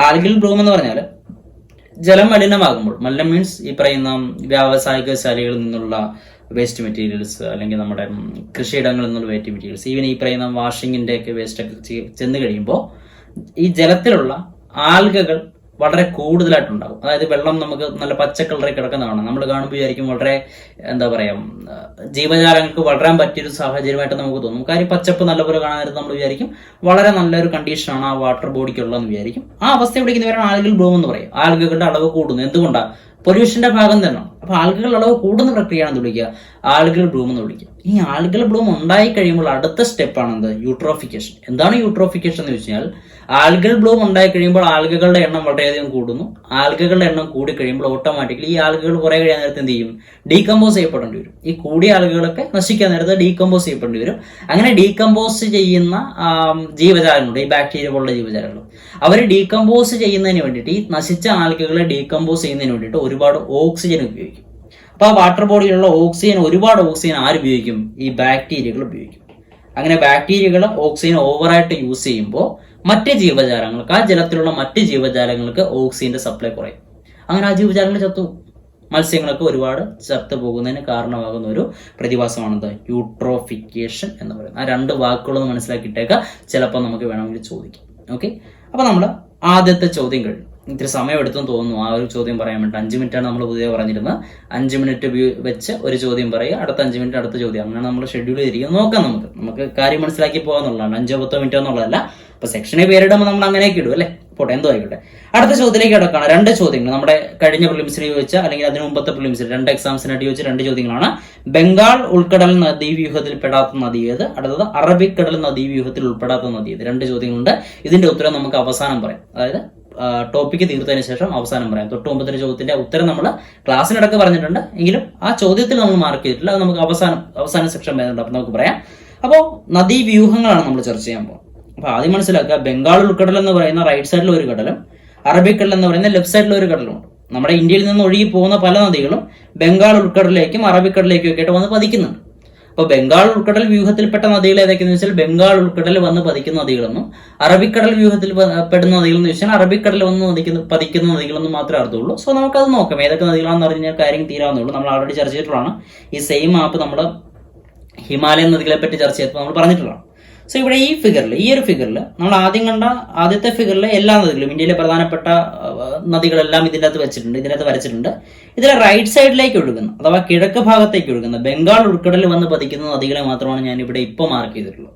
ആൽഗൽ ബ്ലൂം എന്ന് പറഞ്ഞാൽ ജലം മലിനമാകുമ്പോൾ, മലിനം മീൻസ് ഈ പറയുന്ന വ്യാവസായിക ശാലകളിൽ നിന്നുള്ള വേസ്റ്റ് മെറ്റീരിയൽസ്, അല്ലെങ്കിൽ നമ്മുടെ കൃഷിയിടങ്ങളിൽ നിന്നുള്ള വേസ്റ്റ് മെറ്റീരിയൽസ്, ഈവൻ ഈ പറയുന്ന വാഷിങ്ങിന്റെ ഒക്കെ വേസ്റ്റ് ഒക്കെ ചെന്ന് കഴിയുമ്പോൾ ഈ ജലത്തിലുള്ള ആൽഗകൾ വളരെ കൂടുതലായിട്ടുണ്ടാകും. അതായത് വെള്ളം നമുക്ക് നല്ല പച്ച കളറിൽ കിടക്കുന്നതാണ്. നമ്മൾ കാണുമ്പോൾ വിചാരിക്കും വളരെ എന്താ പറയാ, ജീവജാലങ്ങൾക്ക് വളരാൻ പറ്റിയൊരു സാഹചര്യമായിട്ട് നമുക്ക് തോന്നും. കാര്യം പച്ചപ്പ് നല്ലപോലെ കാണാൻ നേരത്ത് നമ്മൾ വിചാരിക്കും വളരെ നല്ലൊരു കണ്ടീഷനാണ് ആ വാട്ടർ ബോഡിക്കുള്ളതെന്ന് വിചാരിക്കും. ആ അവസ്ഥ വിളിക്കുന്നവരാണ് ആൽഗൽ ബ്ലൂം എന്ന് പറയും. ആൽഗകളുടെ അളവ് കൂടുന്നു. എന്തുകൊണ്ടാണ്? പൊല്യൂഷന്റെ ഭാഗം തന്നെ. അപ്പൊ ആൽഗകൾ അളവ് കൂടുന്ന പ്രക്രിയയാണെന്ന് വിളിക്കുക, ആൽഗൽ ബ്ലൂം എന്ന് വിളിക്കുക. ഈ ആൽഗൽ ബ്ലൂം ഉണ്ടായി കഴിയുമ്പോൾ അടുത്ത സ്റ്റെപ്പാണ് എന്ത്? യൂട്രോഫിക്കേഷൻ. എന്താണ് യൂട്രോഫിക്കേഷൻ എന്ന് വെച്ച് കഴിഞ്ഞാൽ, ആൽഗൽ ബ്ലൂം ഉണ്ടായി കഴിയുമ്പോൾ ആൽഗകളുടെ എണ്ണം വളരെയധികം കൂടുന്നു. ആൽഗകളുടെ എണ്ണം കൂടി കഴിയുമ്പോൾ ഓട്ടോമാറ്റിക്കലി ഈ ആൽഗകൾ കുറെ കഴിയാൻ നേരത്തെ എന്ത് ചെയ്യും? ഡീകമ്പോസ് ചെയ്യപ്പെടേണ്ടി വരും. ഈ കൂടിയ ആൽഗകളൊക്കെ നശിക്കാൻ നേരത്തെ ഡീകമ്പോസ് ചെയ്യപ്പെടേണ്ടി വരും. അങ്ങനെ ഡീകമ്പോസ് ചെയ്യുന്ന ജീവജാലങ്ങളുണ്ട്, ഈ ബാക്ടീരിയ പോലുള്ള ജീവജാലങ്ങൾ. അവർ ഡീകമ്പോസ് ചെയ്യുന്നതിന് വേണ്ടിയിട്ട്, ഈ നശിച്ച ആൽഗകളെ ഡീകമ്പോസ് ചെയ്യുന്നതിന് വേണ്ടിയിട്ട് ഒരുപാട് ഓക്സിജൻ ഉപയോഗിക്കും. അപ്പൊ ആ വാട്ടർ ബോഡിയിലുള്ള ഓക്സിജൻ, ഒരുപാട് ഓക്സിജൻ ആര് ഉപയോഗിക്കും? ഈ ബാക്ടീരിയകൾ ഉപയോഗിക്കും. അങ്ങനെ ബാക്ടീരിയകൾ ഓക്സിജൻ ഓവറായിട്ട് യൂസ് ചെയ്യുമ്പോൾ മറ്റ് ജീവജാലങ്ങൾക്ക്, ആ ജലത്തിലുള്ള മറ്റ് ജീവജാലങ്ങൾക്ക് ഓക്സിജന്റെ സപ്ലൈ കുറയും. അങ്ങനെ ആ ജീവജാലങ്ങൾ ചത്തു. മത്സ്യങ്ങളൊക്കെ ഒരുപാട് ചത്തു പോകുന്നതിന് കാരണമാകുന്ന ഒരു പ്രതിഭാസമാണെന്ത്? യൂട്രോഫിക്കേഷൻ എന്ന് പറയുന്നത്. ആ 2 വാക്കുകളൊന്ന് മനസ്സിലാക്കിയിട്ടേക്കാം, ചിലപ്പോൾ നമുക്ക് വേണമെങ്കിൽ ചോദിക്കാം. ഓക്കെ, അപ്പൊ നമ്മൾ ആദ്യത്തെ ചോദ്യം കഴിഞ്ഞു. ഇത്തിരി സമയം എടുത്തെന്ന് തോന്നുന്നു ആ ഒരു ചോദ്യം പറയാൻ വേണ്ടി. 5 മിനിറ്റാണ് നമ്മൾ പുതിയ പറഞ്ഞിരുന്നത്. 5 മിനിറ്റ് വെച്ച് ഒരു ചോദ്യം പറയുക, അടുത്ത 5 മിനിറ്റ് അടുത്ത ചോദ്യം. അങ്ങനെ നമ്മൾ ഷെഡ്യൂൾ ചെയ്തിരിക്കുന്നത്. നോക്കാം, നമുക്ക് കാര്യം മനസ്സിലാക്കി പോകാന്നുള്ളതാണ്. 5-10 മിനിറ്റ് എന്നുള്ളതല്ല. അപ്പൊ സെക്ഷനെ പേരിടുമ്പോൾ നമ്മൾ അങ്ങനെയൊക്കെ ഇടും അല്ലേ. പോട്ടെ, എന്തോ ആയിക്കോട്ടെ. അടുത്ത ചോദ്യത്തിലേക്ക് കിടക്കാണ്. 2 ചോദ്യങ്ങൾ നമ്മുടെ കഴിഞ്ഞ പ്രിലിംസിന് ചോദിച്ച, അല്ലെങ്കിൽ അതിന് മുമ്പത്തെ പ്രിലിംസിൽ 2 എക്സാംസിനായിട്ട് ചോദിച്ച 2 ചോദ്യങ്ങളാണ്. ബംഗാൾ ഉൾക്കടൽ നദീവ്യൂഹത്തിൽ പെടാത്ത നദി ഏത്? അടുത്തത് അറബിക്കടൽ നദീവ്യൂഹത്തിൽ ഉൾപ്പെടാത്ത നദി ഏത്? 2 ചോദ്യങ്ങളുണ്ട്. ഇതിന്റെ ഉത്തരം നമുക്ക് അവസാനം പറയാം. അതായത് ടോപ്പിക്ക് തീർത്തതിന് ശേഷം അവസാനം പറയാം. തൊട്ട് മുമ്പത്തെ ചോദ്യത്തിന്റെ ഉത്തരം നമ്മൾ ക്ലാസ്സിനിടക്ക് പറഞ്ഞിട്ടുണ്ട്, എങ്കിലും ആ ചോദ്യത്തിൽ നമ്മൾ മാർക്ക് ചെയ്തിട്ടില്ല. അത് നമുക്ക് അവസാന സെക്ഷൻ വരുന്നുണ്ട്, അപ്പൊ നമുക്ക് പറയാം. അപ്പോൾ നദീവ്യൂഹങ്ങളാണ് നമ്മൾ ചർച്ച ചെയ്യാൻ പോകുന്നത്. അപ്പൊ ആദ്യം മനസ്സിലാക്കുക, ബംഗാൾ ഉൾക്കടൽ എന്ന് പറയുന്ന റൈറ്റ് സൈഡിൽ ഒരു കടലും അറബിക്കടൽ എന്ന് പറയുന്ന ലെഫ്റ്റ് സൈഡിൽ ഒരു കടലുമുണ്ട്. നമ്മുടെ ഇന്ത്യയിൽ നിന്ന് ഒഴുകി പോകുന്ന പല നദികളും ബംഗാൾ ഉൾക്കടലിലേക്കും അറബിക്കടലിലേക്കും ഒക്കെ ആയിട്ട് വന്ന് പതിക്കുന്നുണ്ട്. അപ്പൊ ബംഗാൾ ഉൾക്കടൽ വ്യൂഹത്തിൽപ്പെട്ട നദികൾ ഏതൊക്കെയെന്ന് വെച്ചാൽ ബംഗാൾ ഉൾക്കടൽ വന്ന് പതിക്കുന്ന നദികളെന്നും അറബിക്കടൽ വ്യൂഹത്തിൽ പെടുന്ന നദികളെന്ന് വെച്ചാൽ അറബിക്കടൽ വന്ന് പതിക്കുന്ന നദികളെന്നും മാത്രമേ അർത്ഥമുള്ളൂ. സോ നമുക്കത് നോക്കാം, ഏതൊക്കെ നദികളാണെന്ന് അറിഞ്ഞാൽ കാര്യം തീരാവുന്നുള്ളൂ. നമ്മൾ ആൾറെഡി ചർച്ച ചെയ്തിട്ടുള്ളതാണ്. ഈ സെയിം മാപ്പ് നമ്മൾ ഹിമാലയൻ നദികളെ പറ്റി ചർച്ച ചെയ്തപ്പോൾ നമ്മൾ പറഞ്ഞിട്ടുള്ളതാണ്. സോ ഇവിടെ ഈ ഒരു ഫിഗറിൽ നമ്മൾ ആദ്യം കണ്ട ആദ്യത്തെ ഫിഗറിലെ എല്ലാ നദികളും, ഇന്ത്യയിലെ പ്രധാനപ്പെട്ട നദികളെല്ലാം ഇതിനകത്ത് വരച്ചിട്ടുണ്ട്. ഇതിലെ റൈറ്റ് സൈഡിലേക്ക് ഒഴുകുന്ന, അഥവാ കിഴക്ക് ഭാഗത്തേക്ക് ഒഴുകുന്ന ബംഗാൾ ഉൾക്കടലിൽ വന്ന് പതിക്കുന്ന നദികളെ മാത്രമാണ് ഞാൻ ഇവിടെ ഇപ്പോൾ മാർക്ക് ചെയ്തിട്ടുള്ളത്.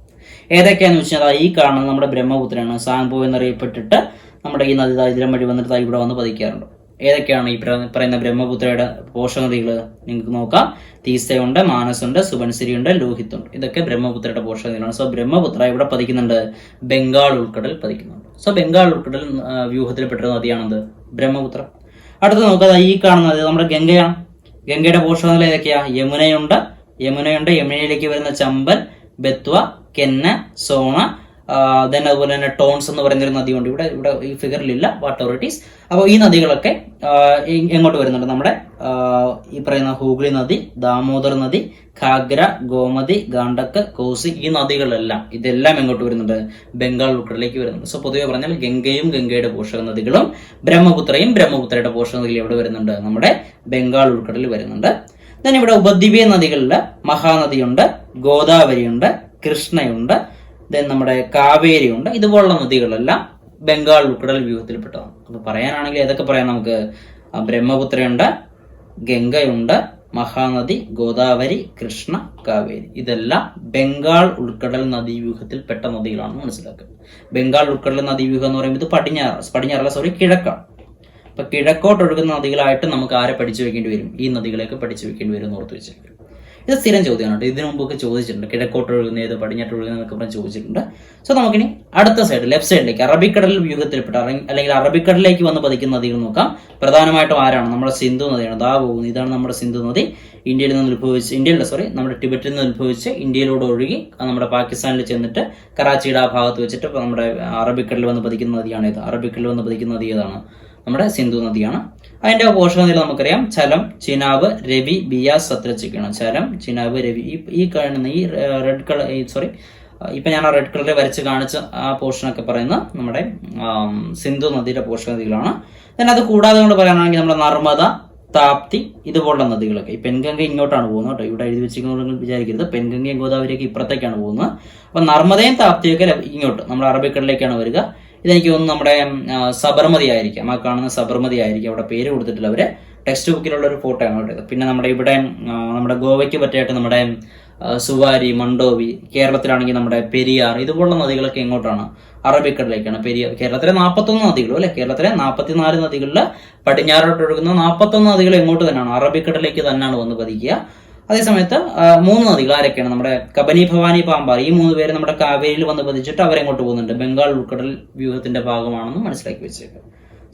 ഏതൊക്കെയാണെന്ന് വെച്ചാൽ ഈ കാണുന്നത് നമ്മുടെ ബ്രഹ്മപുത്രയാണ്. സാങ്പോ എന്നറിയപ്പെട്ടിട്ട് നമ്മുടെ ഈ നദി ഇതിലും വഴി വന്നിട്ട് ഇവിടെ വന്ന് പതിക്കാറുണ്ട്. ഏതൊക്കെയാണ് ഈ പറയുന്ന ബ്രഹ്മപുത്രയുടെ പോഷകനദികൾ? നിങ്ങൾക്ക് നോക്കാം. തീസയുണ്ട്, മാനസുണ്ട്, സുബൻസിരിയുണ്ട്, ലോഹിത്തുണ്ട്. ഇതൊക്കെ ബ്രഹ്മപുത്രയുടെ പോഷകനദികളാണ്. സോ ബ്രഹ്മപുത്ര ഇവിടെ പതിക്കുന്നുണ്ട്, ബംഗാൾ ഉൾക്കടൽ പതിക്കുന്നുണ്ട്. സോ ബംഗാൾ ഉൾക്കടൽ വ്യൂഹത്തിൽപ്പെട്ട നദിയാണത് ബ്രഹ്മപുത്ര. അടുത്ത് നോക്കുക, ഈ കാണുന്നത് നമ്മുടെ ഗംഗയാണ്. ഗംഗയുടെ പോഷകനദികൾ ഏതൊക്കെയാ? യമുനയുണ്ട്, യമുനയിലേക്ക് വരുന്ന ചമ്പൽ, ബെത്വ, കെന്ന, സോണ, അതുപോലെ തന്നെ ടോൺസ് എന്ന് പറയുന്ന ഒരു നദിയുണ്ട്. ഇവിടെ ഈ ഫിഗറിലില്ല, വാട്ട് എവർ ഇറ്റ് ഈസ്. അപ്പോൾ ഈ നദികളൊക്കെ എങ്ങോട്ട് വരുന്നുണ്ട്? നമ്മുടെ ഈ പറയുന്ന ഹൂഗ്ലി നദി, ദാമോദർ നദി, ഘാഗ്ര, ഗോമതി, ഗാണ്ടക്ക്, കോസി, ഈ നദികളെല്ലാം ഇതെല്ലാം എങ്ങോട്ട് വരുന്നുണ്ട്? ബംഗാൾ ഉൾക്കടലിലേക്ക് വരുന്നുണ്ട്. സോ പൊതുവെ പറഞ്ഞാൽ ഗംഗയും ഗംഗയുടെ പോഷക നദികളും ബ്രഹ്മപുത്രയുടെ പോഷക നദികളും എവിടെ വരുന്നുണ്ട്? നമ്മുടെ ബംഗാൾ ഉൾക്കടലിൽ വരുന്നുണ്ട്. ദെൻ ഇവിടെ ഉപദ്വീപീയ നദികളിൽ മഹാനദിയുണ്ട്, ഗോദാവരിയുണ്ട്, കൃഷ്ണയുണ്ട്, ദെൻ നമ്മുടെ കാവേരി ഉണ്ട്. ഇതുപോലുള്ള നദികളെല്ലാം ബംഗാൾ ഉൾക്കടൽ വ്യൂഹത്തിൽപ്പെട്ടതാണ്. അപ്പൊ പറയാനാണെങ്കിൽ ഏതൊക്കെ പറയാം നമുക്ക്? ബ്രഹ്മപുത്രയുണ്ട്, ഗംഗയുണ്ട്, മഹാനദി, ഗോദാവരി, കൃഷ്ണ, കാവേരി. ഇതെല്ലാം ബംഗാൾ ഉൾക്കടൽ നദീവ്യൂഹത്തിൽപ്പെട്ട നദികളാണെന്ന് മനസ്സിലാക്കുക. ബംഗാൾ ഉൾക്കടൽ നദീവ്യൂഹം എന്ന് പറയുമ്പോൾ ഇത് പടിഞ്ഞാറല്ല കിഴക്കാണ്. അപ്പൊ കിഴക്കോട്ട് ഒഴുകുന്ന നദികളായിട്ട് നമുക്ക് ആരെ പഠിച്ചു വെക്കേണ്ടി വരും? ഈ നദികളെയൊക്കെ പഠിച്ചു വെക്കേണ്ടി വരും എന്ന് ഓർത്ത് വെച്ചേക്കും. ഇത് സ്ഥിരം ചോദ്യമാണ്. ഇതിനു മുമ്പൊക്കെ ചോദിച്ചിട്ടുണ്ട്. കിഴക്കോട്ട് ഒഴുകുന്ന ഏത്, പടിഞ്ഞാട്ട് ഒഴുകുന്ന എന്നൊക്കെ പറഞ്ഞ് ചോദിച്ചിട്ടുണ്ട്. സോ നമുക്കിനി അടുത്ത സൈഡ്, ലെഫ്റ്റ് സൈഡിലേക്ക് അറബിക്കടൽ വ്യൂഹത്തിൽപ്പെട്ട അല്ലെങ്കിൽ അറബിക്കടലിലേക്ക് വന്ന് പതിക്കുന്ന നദികൾ നോക്കാം. പ്രധാനമായിട്ടും ആരാണ്? നമ്മുടെ സിന്ധു നദിയാണ്. ദാ പോകുന്നത്, ഇതാണ് നമ്മുടെ സിന്ധു നദി. ഇന്ത്യയിൽ നിന്ന് ഉത്ഭവിച്ച്, നമ്മുടെ ടിബറ്റിൽ നിന്ന് ഉത്ഭവിച്ച് ഇന്ത്യയിലൂടെ ഒഴുകി നമ്മുടെ പാകിസ്ഥാനിൽ ചെന്നിട്ട് കറാച്ചിയുടെ ആ ഭാഗത്ത് വെച്ചിട്ട് നമ്മുടെ അറബിക്കടലിൽ വന്ന് പതിക്കുന്ന നദിയാണിത്. അറബിക്കടലിൽ വന്ന് പതിക്കുന്ന നദി ഏതാണ്? നമ്മുടെ സിന്ധു നദിയാണ്. അതിന്റെ പോഷക നദികൾ നമുക്കറിയാം. ഝലം, ചിനാബ്, രവി, ബിയാസ്, സത്ലജൊക്കെയാണ്. ഝലം, ചിനാബ്, രവി. ഈ കാണുന്ന ഈ റെഡ് കളർ, ഇപ്പൊ ഞാൻ ആ റെഡ് കളറിൽ വരച്ച് കാണിച്ച ആ പോർഷനൊക്കെ പറയുന്ന നമ്മുടെ സിന്ധു നദിയുടെ പോഷക നദികളാണ്. then അത് കൂടാതെ കൊണ്ട് പറയാനാണെങ്കിൽ നമ്മുടെ നർമ്മദ, താപ്തി ഇതുപോലുള്ള നദികളൊക്കെ. ഈ പെൻഗംഗ ഇങ്ങോട്ടാണ് പോകുന്നത് കേട്ടോ. ഇവിടെ എഴുതി വെച്ചിരിക്കുന്നത് വിചാരിക്കരുത്. പെൻഗംഗയും ഗോദാവരിയൊക്കെ ഇപ്പുറത്തേക്കാണ് പോകുന്നത്. അപ്പൊ നർമ്മദയും താപ്തിയൊക്കെ ഇങ്ങോട്ട് നമ്മുടെ അറബിക്കടലിലേക്കാണ് വരിക. ഇതെനിക്ക് തോന്നുന്നു നമ്മുടെ സബർമതി ആയിരിക്കാം. ആ കാണുന്ന സബർമതി ആയിരിക്കും. അവിടെ പേര് കൊടുത്തിട്ടില്ല അവര്. ടെക്സ്റ്റ് ബുക്കിലുള്ള ഒരു ഫോട്ടോ ആണ് കേട്ടത്. പിന്നെ നമ്മുടെ ഇവിടെ നമ്മുടെ ഗോവയ്ക്ക് പറ്റിയായിട്ട് നമ്മുടെ സുവാരി, മണ്ടോവി, കേരളത്തിലാണെങ്കിൽ നമ്മുടെ പെരിയാർ, ഇതുപോലുള്ള നദികളൊക്കെ എങ്ങോട്ടാണ്? അറബിക്കടലിലേക്കാണ്. കേരളത്തിലെ 41 നദികളും അല്ലെ, കേരളത്തിലെ 44 നദികളിൽ പടിഞ്ഞാറോട്ട് ഒഴുകുന്ന 41 നദികൾ എങ്ങോട്ട് തന്നെയാണ്? അറബിക്കടലിലേക്ക് തന്നെയാണ് വന്ന് പതിക്കുക. അതേസമയത്ത് 3 നദികൾ ആരൊക്കെയാണ്? നമ്മുടെ കബനി, ഭവാനി, പാമ്പാർ, ഈ 3 പേര് നമ്മുടെ കാവേരിയിൽ വന്ന് പതിച്ചിട്ട് അവരെങ്ങോട്ട് പോകുന്നുണ്ട്? ബംഗാൾ ഉൾക്കടൽ വ്യൂഹത്തിന്റെ ഭാഗമാണെന്ന് മനസ്സിലാക്കി വെച്ചേക്കുക.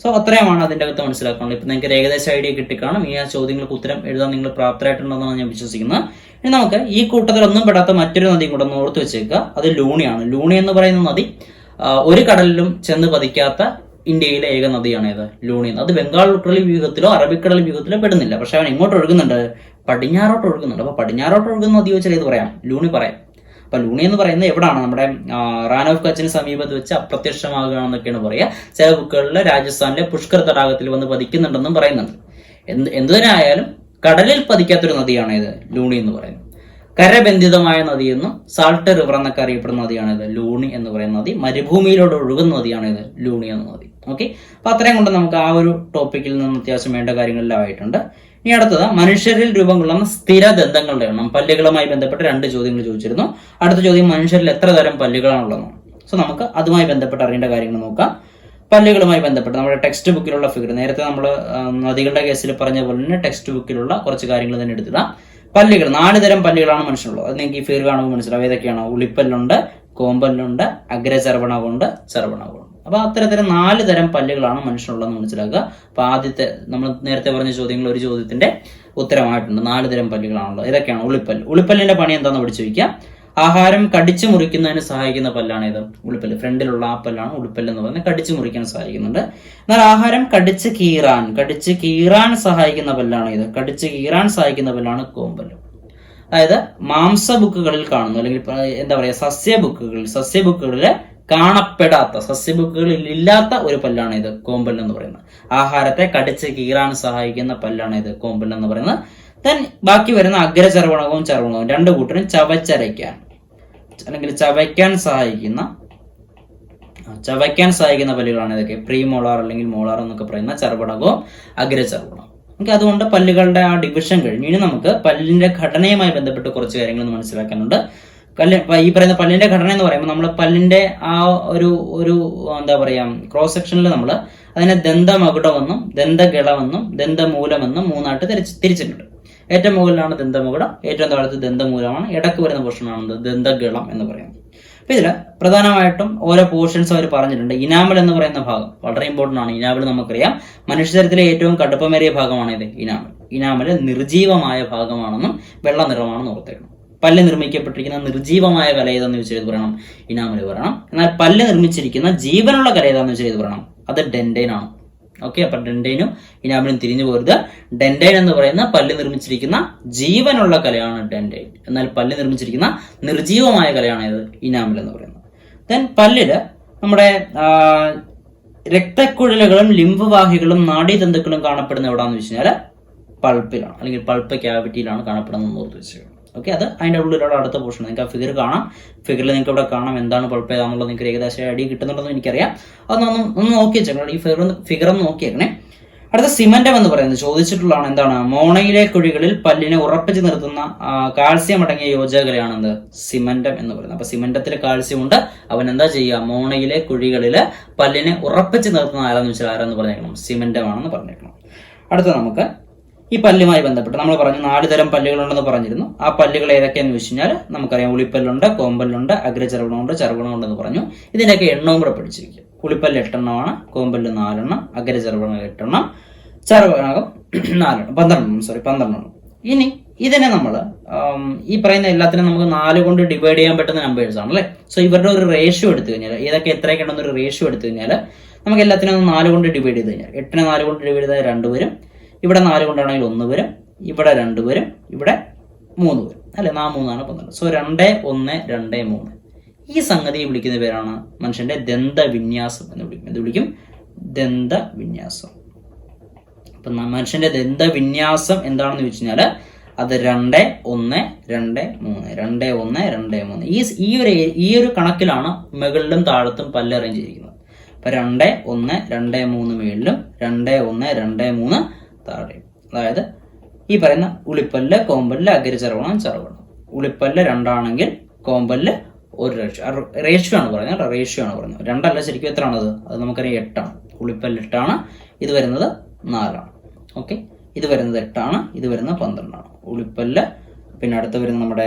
സോ അത്രയുമാണ് അതിന്റെ അകത്ത് മനസ്സിലാക്കാനുള്ളത്. ഇപ്പൊ നിങ്ങൾക്ക് ഏകദേശം ഐഡിയ കിട്ടിക്കാണും. ഈ ആ ചോദ്യങ്ങൾക്ക് ഉത്തരം എഴുതാൻ നിങ്ങൾ പ്രാപ്തരായിട്ടുണ്ടെന്നാണ് ഞാൻ വിശ്വസിക്കുന്നത്. ഇനി നമുക്ക് ഈ കൂട്ടത്തിലൊന്നും പെടാത്ത മറ്റൊരു നദിയും കൂടെ ഒന്ന് ഓർത്ത് വെച്ചേക്കുക. അത് ലൂണിയാണ്. ലൂണി എന്ന് പറയുന്ന നദി ഒരു കടലിലും ചെന്ന് പതിക്കാത്ത ഇന്ത്യയിലെ ഏക നദിയാണ് ഇത്, ലൂണി. അത് ബംഗാൾ ഉൾക്കടൽ വ്യൂഹത്തിലോ അറബിക്കടൽ വ്യൂഹത്തിലോ പെടുന്നില്ല. പക്ഷെ അവൻ എങ്ങോട്ട് ഒഴുകുന്നുണ്ട്? പടിഞ്ഞാറോട്ട് ഒഴുകുന്നുണ്ട്. അപ്പൊ പടിഞ്ഞാറോട്ട് ഒഴുകുന്ന നദി വെച്ചാൽ ഇത് പറയാം, ലൂണി പറയാം. അപ്പൊ ലൂണി എന്ന് പറയുന്നത് എവിടാണ്? നമ്മുടെ റാൻ ഓഫ് കച്ചിന് സമീപത്ത് വെച്ച് അപ്രത്യക്ഷമാകുകയാണെന്നൊക്കെയാണ് പറയുക. ചില ബുക്കുകളിൽ രാജസ്ഥാനിലെ പുഷ്കർ തടാകത്തിൽ വന്ന് പതിക്കുന്നുണ്ടെന്നും പറയുന്നുണ്ട്. എന്തു തന്നെ ആയാലും കടലിൽ പതിക്കാത്തൊരു നദിയാണ് ഇത്, ലൂണി എന്ന് പറയുന്നത്. കരബന്ധിതമായ നദിയെന്നും സാൾട്ട് റിവർ എന്നൊക്കെ അറിയപ്പെടുന്ന നദിയാണിത്, ലൂണി എന്ന് പറയുന്ന നദി. മരുഭൂമിയിലൂടെ ഒഴുകുന്ന നദിയാണിത്, ലൂണി എന്ന നദി. ഓക്കെ, അപ്പൊ അത്രയും കൊണ്ട് നമുക്ക് ആ ഒരു ടോപ്പിക്കിൽ നിന്ന് അത്യാവശ്യം വേണ്ട കാര്യങ്ങളെല്ലാം ആയിട്ടുണ്ട്. ഇനി അടുത്തത് മനുഷ്യരിൽ രൂപം കൊള്ളുന്ന സ്ഥിര ദന്തങ്ങളുടെ എണ്ണം. പല്ലുകളുമായി ബന്ധപ്പെട്ട് 2 ചോദ്യങ്ങൾ ചോദിച്ചിരുന്നു. അടുത്ത ചോദ്യം മനുഷ്യരിൽ എത്ര തരം പല്ലുകളാണുള്ളതെന്ന്. സോ നമുക്ക് അതുമായി ബന്ധപ്പെട്ട് അറിയേണ്ട കാര്യങ്ങൾ നോക്കാം. പല്ലുകളുമായി ബന്ധപ്പെട്ട് നമ്മുടെ ടെക്സ്റ്റ് ബുക്കിലുള്ള ഫിഗർ, നേരത്തെ നമ്മൾ നദികളുടെ കേസിൽ പറഞ്ഞ പോലെ തന്നെ ടെക്സ്റ്റ് ബുക്കിലുള്ള കുറച്ച് കാര്യങ്ങൾ തന്നെ എടുത്തിടാം. പല്ലുകൾ 4 തരം പല്ലുകളാണ് മനുഷ്യനുള്ളത്. അത് നിങ്ങൾക്ക് ഈ ഫിഗർ കാണുമ്പോൾ മനസ്സിലാവും ഏതൊക്കെയാണ്. ഉളിപ്പല്ലുണ്ട്, കോമ്പല്ലുണ്ട്, അഗ്രചർവണകമുണ്ട്, ചർവണകമുണ്ട്. അപ്പൊ അത്തരത്തിലും 4 തരം പല്ലുകളാണ് മനുഷ്യനുള്ളതെന്ന് മനസ്സിലാക്കുക. അപ്പൊ ആദ്യത്തെ നമ്മൾ നേരത്തെ പറഞ്ഞ ചോദ്യങ്ങൾ ഒരു ചോദ്യത്തിന്റെ ഉത്തരമായിട്ടുണ്ട്. 4 തരം പല്ലുകളാണുള്ളത്. ഏതൊക്കെയാണ്? ഉളിപ്പല്ല്. ഉളിപ്പല്ലിന്റെ പണി എന്താണെന്ന് പഠിച്ചു വയ്ക്കുക. ആഹാരം കടിച്ചു മുറിക്കുന്നതിന് സഹായിക്കുന്ന പല്ലാണ് ഇത്, ഉളിപ്പല്ല്. ഫ്രണ്ടിലുള്ള ആ പല്ലാണ് ഉളിപ്പല്ല് എന്ന് പറയുന്നത്. കടിച്ചു മുറിക്കാൻ സഹായിക്കുന്നുണ്ട്. എന്നാൽ ആഹാരം കടിച്ചു കീറാൻ സഹായിക്കുന്ന പല്ലാണ് ഇത്. കടിച്ചു കീറാൻ സഹായിക്കുന്ന പല്ലാണ് കോമ്പല്ല്. അതായത് മാംസ ബുക്കുകളിൽ കാണുന്നു, അല്ലെങ്കിൽ എന്താ പറയാ, സസ്യബുക്കുകളിൽ കാണപ്പെടാത്ത, സസ്യബുക്കുകളിൽ ഇല്ലാത്ത ഒരു പല്ലാണ് ഇത്, കോമ്പല്ല് എന്ന് പറയുന്നത്. ആഹാരത്തെ കടിച്ച് കീറാൻ സഹായിക്കുന്ന പല്ലാണ് ഇത്, കോമ്പല്ല് എന്ന് പറയുന്നത്. ദെൻ ബാക്കി വരുന്ന അഗ്രചർവണകവും ചർവണകവും 2 കൂട്ടരും ചവച്ചരയ്ക്കാൻ അല്ലെങ്കിൽ ചവയ്ക്കാൻ സഹായിക്കുന്ന പല്ലുകളാണ് ഇതൊക്കെ. പ്രീ മോളാർ അല്ലെങ്കിൽ മോളാർ എന്നൊക്കെ പറയുന്ന ചർവണകവും അഗ്രചർവണകവും. ഓക്കെ, അതുകൊണ്ട് പല്ലുകളുടെ ആ ഡിവിഷൻ കഴിഞ്ഞു. ഇനി നമുക്ക് പല്ലിന്റെ ഘടനയുമായി ബന്ധപ്പെട്ട് കുറച്ച് കാര്യങ്ങൾ മനസ്സിലാക്കാനുണ്ട്. ഈ പറയുന്ന പല്ലിന്റെ ഘടന എന്ന് പറയുമ്പോൾ നമ്മൾ പല്ലിന്റെ ആ ഒരു എന്താ പറയാ, ക്രോസ് സെക്ഷനിൽ നമ്മൾ അതിനെ ദന്തമകുടമെന്നും ദന്തഗളമെന്നും ദന്തമൂലമെന്നും 3ആയിട്ട് തിരിച്ചിട്ടുണ്ട്. ഏറ്റവും മുകളിലാണ് ദന്തമകുടം, ഏറ്റവും താഴത്ത് ദന്തമൂലമാണ്, ഇടക്ക് വരുന്ന പോർഷനാണ് ദന്തഗളം എന്ന് പറയുന്നത്. അപ്പൊ ഇതില് പ്രധാനമായിട്ടും ഓരോ പോർഷൻസ് അവർ പറഞ്ഞിട്ടുണ്ട്. ഇനാമൽ എന്ന് പറയുന്ന ഭാഗം വളരെ ഇമ്പോർട്ടന്റ് ആണ്. ഇനാമൽ നമുക്കറിയാം മനുഷ്യശരീരത്തിലെ ഏറ്റവും കടുപ്പമേറിയ ഭാഗമാണ് ഇത്, ഇനാമൽ നിർജീവമായ ഭാഗമാണെന്നും വെള്ള നിറമാണെന്ന് ഓർത്തേക്കണം. പല്ല് നിർമ്മിക്കപ്പെട്ടിരിക്കുന്ന നിർജീവമായ കല ഏതാന്ന് ചോദിച്ചാൽ ഇത് പറയണം, ഇനാമൽ പറയണം. എന്നാൽ പല്ല് നിർമ്മിച്ചിരിക്കുന്ന ജീവനുള്ള കല ഏതാന്ന് വെച്ചാൽ ഇത് പറയണം, അത് ഡെൻഡൈൻ ആണ്. ഓക്കെ, അപ്പൊ ഡെൻഡൈനും ഇനാമലും തിരിഞ്ഞു പോരുത്. ഡെൻഡൈൻ എന്ന് പറയുന്ന പല്ല് നിർമ്മിച്ചിരിക്കുന്ന ജീവനുള്ള കലയാണ് ഡെൻഡൈൻ. എന്നാൽ പല്ല് നിർമ്മിച്ചിരിക്കുന്ന നിർജീവമായ കലയാണ് ഇത്, ഇനാമൽ എന്ന് പറയുന്നത്. ദെൻ പല്ലില് നമ്മുടെ രക്തക്കുഴലുകളും ലിംഫ് വാഹികളും നാഡീതന്തുക്കളും കാണപ്പെടുന്ന എവിടാന്ന് വെച്ച് കഴിഞ്ഞാൽ പൾപ്പിലാണ്, അല്ലെങ്കിൽ പൾപ്പ് ക്യാവിറ്റിയിലാണ് കാണപ്പെടുന്നത് ഓർത്ത് വെച്ചത്. ഓക്കെ, അത് അതിന്റെ ഉള്ളിലുള്ള അടുത്ത പോർഷൻ. നിങ്ങൾക്ക് ആ ഫിഗർ കാണാം. ഫിഗറിൽ നിങ്ങൾക്ക് ഇവിടെ കാണാം എന്താണ് പൾപ്പ് ഏതാണെന്നുള്ളത് നിങ്ങൾക്ക് ഏകദേശം ഐഡിയ കിട്ടുന്നുണ്ടെന്ന് എനിക്കറിയാം. അതൊന്ന് നോക്കി വെച്ചേക്കണം. ഈ ഫിഗർ ഒന്ന് നോക്കിയേക്കണേ. അടുത്ത സിമന്റം എന്ന് പറയുന്നത് ചോദിച്ചിട്ടുള്ളതാണ്. എന്താണ്? മോണയിലെ കുഴികളിൽ പല്ലിനെ ഉറപ്പിച്ച് നിർത്തുന്ന കാൽസ്യം അടങ്ങിയ യോജകലയാണ് എന്ത്, സിമന്റം എന്ന് പറയുന്നത്. അപ്പൊ സിമന്റത്തിൽ കാൽസ്യം ഉണ്ട്. അവൻ എന്താ ചെയ്യുക? മോണയിലെ കുഴികളിൽ പല്ലിനെ ഉറപ്പിച്ച് നിർത്തുന്ന ആരാന്ന് വെച്ചാൽ ആരാന്ന് പറഞ്ഞേക്കണം, സിമന്റം ആണെന്ന് പറഞ്ഞേക്കണം. അടുത്ത നമുക്ക് ഈ പല്ലുമായി ബന്ധപ്പെട്ട് നമ്മൾ പറഞ്ഞു 4 തരം പല്ലുകളുണ്ടെന്ന് പറഞ്ഞിരുന്നു. ആ പല്ലുകൾ ഏതൊക്കെയാണെന്ന് വെച്ച് കഴിഞ്ഞാൽ നമുക്കറിയാം. ഉളിപ്പല്ലുണ്ട്, കോമ്പല്ലുണ്ട്, അഗ്രചർവണമുണ്ട്, ചർവണമുണ്ടെന്ന് പറഞ്ഞു. ഇതിന്റെയൊക്കെ എണ്ണവും കൂടെ പഠിച്ചിരിക്കും. ഉളിപ്പല്ല് 8 എണ്ണമാണ്, കോമ്പല്ല് 4 എണ്ണം, അഗ്രചർവണം 8 എണ്ണം, ചർവണകം 12 എണ്ണം. ഇനി ഇതിനെ നമ്മൾ ഈ പറയുന്ന എല്ലാത്തിനും നമുക്ക് 4 കൊണ്ട് ഡിവൈഡ് ചെയ്യാൻ പറ്റുന്ന നമ്പേഴ്സ് ആണ് അല്ലേ. സോ ഇവരുടെ ഒരു റേഷ്യോ എടുത്തു കഴിഞ്ഞാൽ ഏതൊക്കെ എത്രയൊക്കെ ഉണ്ടെന്ന് ഒരു റേഷ്യോ എടുത്തു കഴിഞ്ഞാൽ നമുക്ക് എല്ലാത്തിനും 4 കൊണ്ട് ഡിവൈഡ് ചെയ്ത് കഴിഞ്ഞാൽ 8നെ 4 കൊണ്ട് ഡിവൈഡ് ചെയ്താൽ 2 വരും. ഇവിടെ 4 കൊണ്ടാണെങ്കിൽ 1 വരും. ഇവിടെ 2 വരും. ഇവിടെ 3 വരും അല്ലെ. 3 ആണ് 12. സോ 2 1 2 3. ഈ സംഗതിയെ വിളിക്കുന്ന പേരാണ് മനുഷ്യന്റെ ദന്തവിന്യാസം എന്ന് വിളിക്കും. ഇത് വിളിക്കും ദന്തവിന്യാസം. അപ്പൊ മനുഷ്യന്റെ ദന്തവിന്യാസം എന്താണെന്ന് ചോദിച്ചു കഴിഞ്ഞാല് അത് 2 1 2 3 2 1 2 3 ഈ ഒരു കണക്കിലാണ് മുകളിലും താഴത്തും പല്ല് അറേഞ്ച് ചെയ്തിരിക്കുന്നത്. അപ്പൊ 2 1 2 3 മുകളിലും 2 1 2 3 താഴെയും. അതായത് ഈ പറയുന്ന ഉളിപ്പല്ല്, കോമ്പല്ല്, അഗ്രചർവണം, ചർവണം. ഉളിപ്പല്ല് 2 ആണെങ്കിൽ കോമ്പല്ല് 1 റേഷ്യോ ആണ് പറയുന്നത്. 2 അല്ല, ശരിക്കും എത്രയാണത്? അത് നമുക്കറിയാം 8 ആണ്. ഉളിപ്പല്ല് 8 ആണ്. ഇത് വരുന്നത് 4 ആണ്. ഓക്കെ, ഇത് വരുന്നത് 8 ആണ്. ഇത് വരുന്നത് 12 ആണ്. ഉളിപ്പല്ല്, പിന്നെ അടുത്ത് വരുന്ന നമ്മുടെ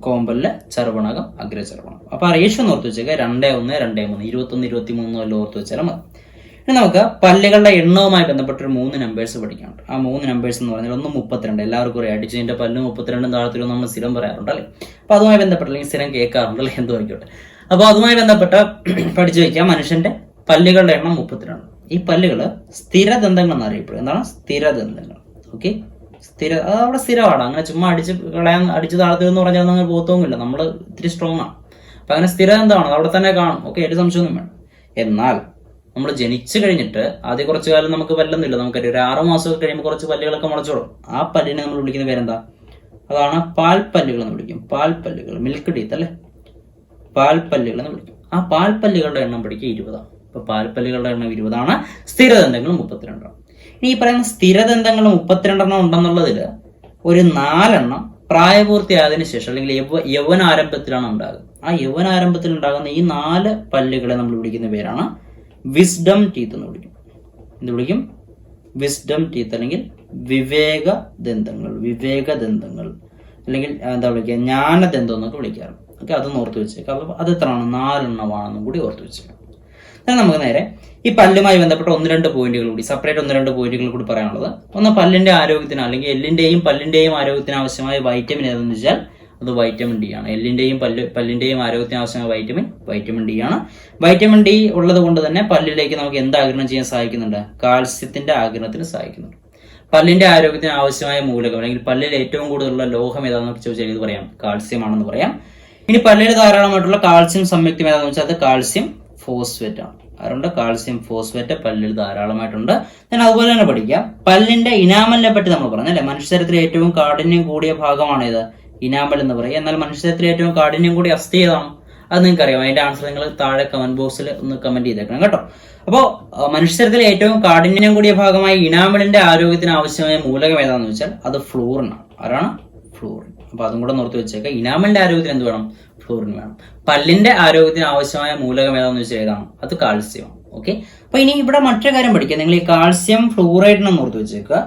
കോമ്പല്ല്, ചർവണകം, അഗ്രചർവണം. അപ്പൊ ആ റേഷ്യോ ഒന്ന് ഓർത്ത് വെച്ചേക്കുക. 2 1 2 3 21 23 വല്ല ഓർത്ത് വെച്ചാലും മതി. ഇനി നമുക്ക് പല്ലുകളുടെ എണ്ണവുമായി ബന്ധപ്പെട്ട ഒരു 3 നമ്പേഴ്സ് പഠിക്കാനുണ്ട്. ആ 3 നമ്പേഴ്സ് എന്ന് പറഞ്ഞാൽ ഒന്ന് 32. എല്ലാവർക്കും അറിയാം. അടിച്ചതിന്റെ പല്ല് 32 താഴത്തിലും നമ്മൾ സ്ഥിരം പറയാറുണ്ട് അല്ലേ. അപ്പൊ അതുമായി ബന്ധപ്പെട്ട അല്ലെങ്കിൽ സ്ഥിരം കേൾക്കാറുണ്ട് അല്ലെ, എന്തോ ആയിക്കോട്ടെ. അപ്പൊ അതുമായി ബന്ധപ്പെട്ട പഠിച്ചു വയ്ക്കാം. മനുഷ്യന്റെ പല്ലുകളുടെ എണ്ണം 32. ഈ പല്ലുകള് സ്ഥിരദന്തങ്ങൾ എന്നറിയപ്പെടും. എന്താണ് സ്ഥിരദന്തങ്ങൾ? ഓക്കെ, അവിടെ സ്ഥിരമാണ്. അങ്ങനെ ചുമ്മാ അടിച്ച് താഴത്തിൽ എന്ന് പറഞ്ഞാൽ അങ്ങനെ പോകത്തൊന്നുമില്ല. നമ്മൾ ഇത്തിരി സ്ട്രോങ് ആണ്. അപ്പൊ അങ്ങനെ സ്ഥിരദന്തമാണ്, അവിടെ തന്നെ കാണും. ഓക്കെ, ഒരു സംശയമൊന്നും വേണം. എന്നാൽ നമ്മൾ ജനിച്ചു കഴിഞ്ഞിട്ട് ആദ്യം കുറച്ചു കാലം നമുക്ക് പല്ലൊന്നുമില്ല. നമുക്കറിയാം ഒരു 6 മാസമൊക്കെ കഴിയുമ്പോൾ കുറച്ച് പല്ലുകളൊക്കെ മുളച്ചോളും. ആ പല്ലിനെ നമ്മൾ വിളിക്കുന്ന പേരെന്താ? അതാണ് പാൽപ്പല്ലുകൾ എന്ന് വിളിക്കും. പാൽപ്പല്ലുകൾ, മിൽക്ക് ടീത്ത് അല്ലെ, പാൽപ്പല്ലുകൾ എന്ന് വിളിക്കും. ആ പാൽപ്പല്ലുകളുടെ എണ്ണം പഠിക്കുക 20 ആണ്. അപ്പൊ പാൽപ്പല്ലുകളുടെ എണ്ണം 20 ആണ്. സ്ഥിരദന്തങ്ങൾ 32 ആണ്. ഇനി ഈ പറയുന്ന സ്ഥിരദന്തങ്ങൾ 32 ഉണ്ടെന്നുള്ളതിൽ ഒരു 4 എണ്ണം പ്രായപൂർത്തിയായതിനു ശേഷം അല്ലെങ്കിൽ യൗവനാരംഭത്തിലാണ് ഉണ്ടാകുന്നത്. ആ യൗവനാരംഭത്തിൽ ഉണ്ടാകുന്ന ഈ 4 പല്ലുകളെ നമ്മൾ വിളിക്കുന്ന പേരാണ് വിസ്ഡം ടീത്ത് എന്ന് വിളിക്കും. എന്ത് വിളിക്കും? വിസ്ഡം ടീത്ത് അല്ലെങ്കിൽ വിവേകദന്തങ്ങൾ അല്ലെങ്കിൽ എന്താ വിളിക്കുക, ജ്ഞാനദന്തം എന്നൊക്കെ വിളിക്കാറ്. ഓക്കെ, അതൊന്ന് ഓർത്ത് വെച്ചേക്കാം. അപ്പൊ അത് എത്രയാണ്? 4 എണ്ണമാണെന്നും കൂടി ഓർത്ത് വെച്ചേക്കാം. എന്നാൽ നമുക്ക് നേരെ ഈ പല്ലുമായി ബന്ധപ്പെട്ട 1-2 പോയിന്റുകൾ കൂടി, സെപ്പറേറ്റ് 1-2 പോയിന്റുകൾ കൂടി പറയാനുള്ളത്. ഒന്ന്, പല്ലിന്റെ ആരോഗ്യത്തിന് അല്ലെങ്കിൽ എല്ലിന്റെയും പല്ലിന്റെയും ആരോഗ്യത്തിന് ആവശ്യമായ വൈറ്റമിൻ ഏതെന്ന് വെച്ചാൽ അത് വൈറ്റമിൻ ഡി ആണ്. എല്ലിന്റെയും പല്ലിന്റെയും ആരോഗ്യത്തിന് ആവശ്യമായ വൈറ്റമിൻ ഡി ആണ്. വൈറ്റമിൻ ഡി ഉള്ളത് കൊണ്ട് തന്നെ പല്ലിലേക്ക് നമുക്ക് എന്ത് ആഗിരണം ചെയ്യാൻ സഹായിക്കുന്നുണ്ട്? കാൽസ്യത്തിന്റെ ആഗിരണത്തിന് സഹായിക്കുന്നുണ്ട്. പല്ലിന്റെ ആരോഗ്യത്തിന് ആവശ്യമായ മൂലകം അല്ലെങ്കിൽ പല്ലിൽ ഏറ്റവും കൂടുതലുള്ള ലോഹം ഏതാണെന്ന് ചോദിച്ചാൽ ഇത് പറയാം, കാൽസ്യം ആണെന്ന് പറയാം. ഇനി പല്ലിൽ ധാരാളമായിട്ടുള്ള കാൽസ്യം സംയുക്തം ഏതാണെന്ന് വെച്ചാൽ അത് കാൽസ്യം ഫോസ്ഫേറ്റ് ആണ്. അതുകൊണ്ട് കാൽസ്യം ഫോസ്ഫേറ്റ് പല്ലിൽ ധാരാളമായിട്ടുണ്ട്. ഞാൻ അതുപോലെ തന്നെ പഠിക്കാം. പല്ലിന്റെ ഇനാമലിനെ പറ്റി നമ്മൾ പറഞ്ഞല്ലേ. മനുഷ്യശരീരത്തിലെ ഏറ്റവും കാഠിന്യം കൂടിയ ഭാഗമാണ് ഇത്, ഇനാമൽ എന്ന് പറയുക. എന്നാൽ മനുഷ്യശരീരത്തിലെ ഏറ്റവും കാഠിന്യം കൂടിയ അസ്ഥി ഏതാണ്? അത് നിങ്ങൾക്ക് അറിയാം. അതിന്റെ ആൻസർ നിങ്ങൾ താഴെ കമന്റ് ബോക്സിൽ ഒന്ന് കമന്റ് ചെയ്തേക്കണം കേട്ടോ. അപ്പോ മനുഷ്യശരീരത്തിലെ ഏറ്റവും കാഠിന്യം കൂടിയ ഭാഗമായ ഇനാമലിന്റെ ആരോഗ്യത്തിന് ആവശ്യമായ മൂലകം ഏതാണെന്ന് വെച്ചാൽ അത് ഫ്ലൂറിൻ ആണ്. ആരാണ്? ഫ്ലൂറിൻ. അപ്പൊ അതും കൂടെ ഓർത്ത് വെച്ചേക്കാം. ഇനാമലിന്റെ ആരോഗ്യത്തിന് എന്ത് വേണം? ഫ്ലൂറിൻ വേണം. പല്ലിന്റെ ആരോഗ്യത്തിന് ആവശ്യമായ മൂലകം ഏതാണെന്ന് വെച്ചാൽ ഏതാണ്? അത് കാൽസ്യം. ഓക്കെ, അപ്പൊ ഇനി ഇവിടെ മറ്റൊരു കാര്യം പഠിക്കുക. നിങ്ങൾ ഈ കാൽസ്യം ഫ്ലൂറൈഡ് എന്ന് ഓർത്ത് വെച്ചേക്കുക.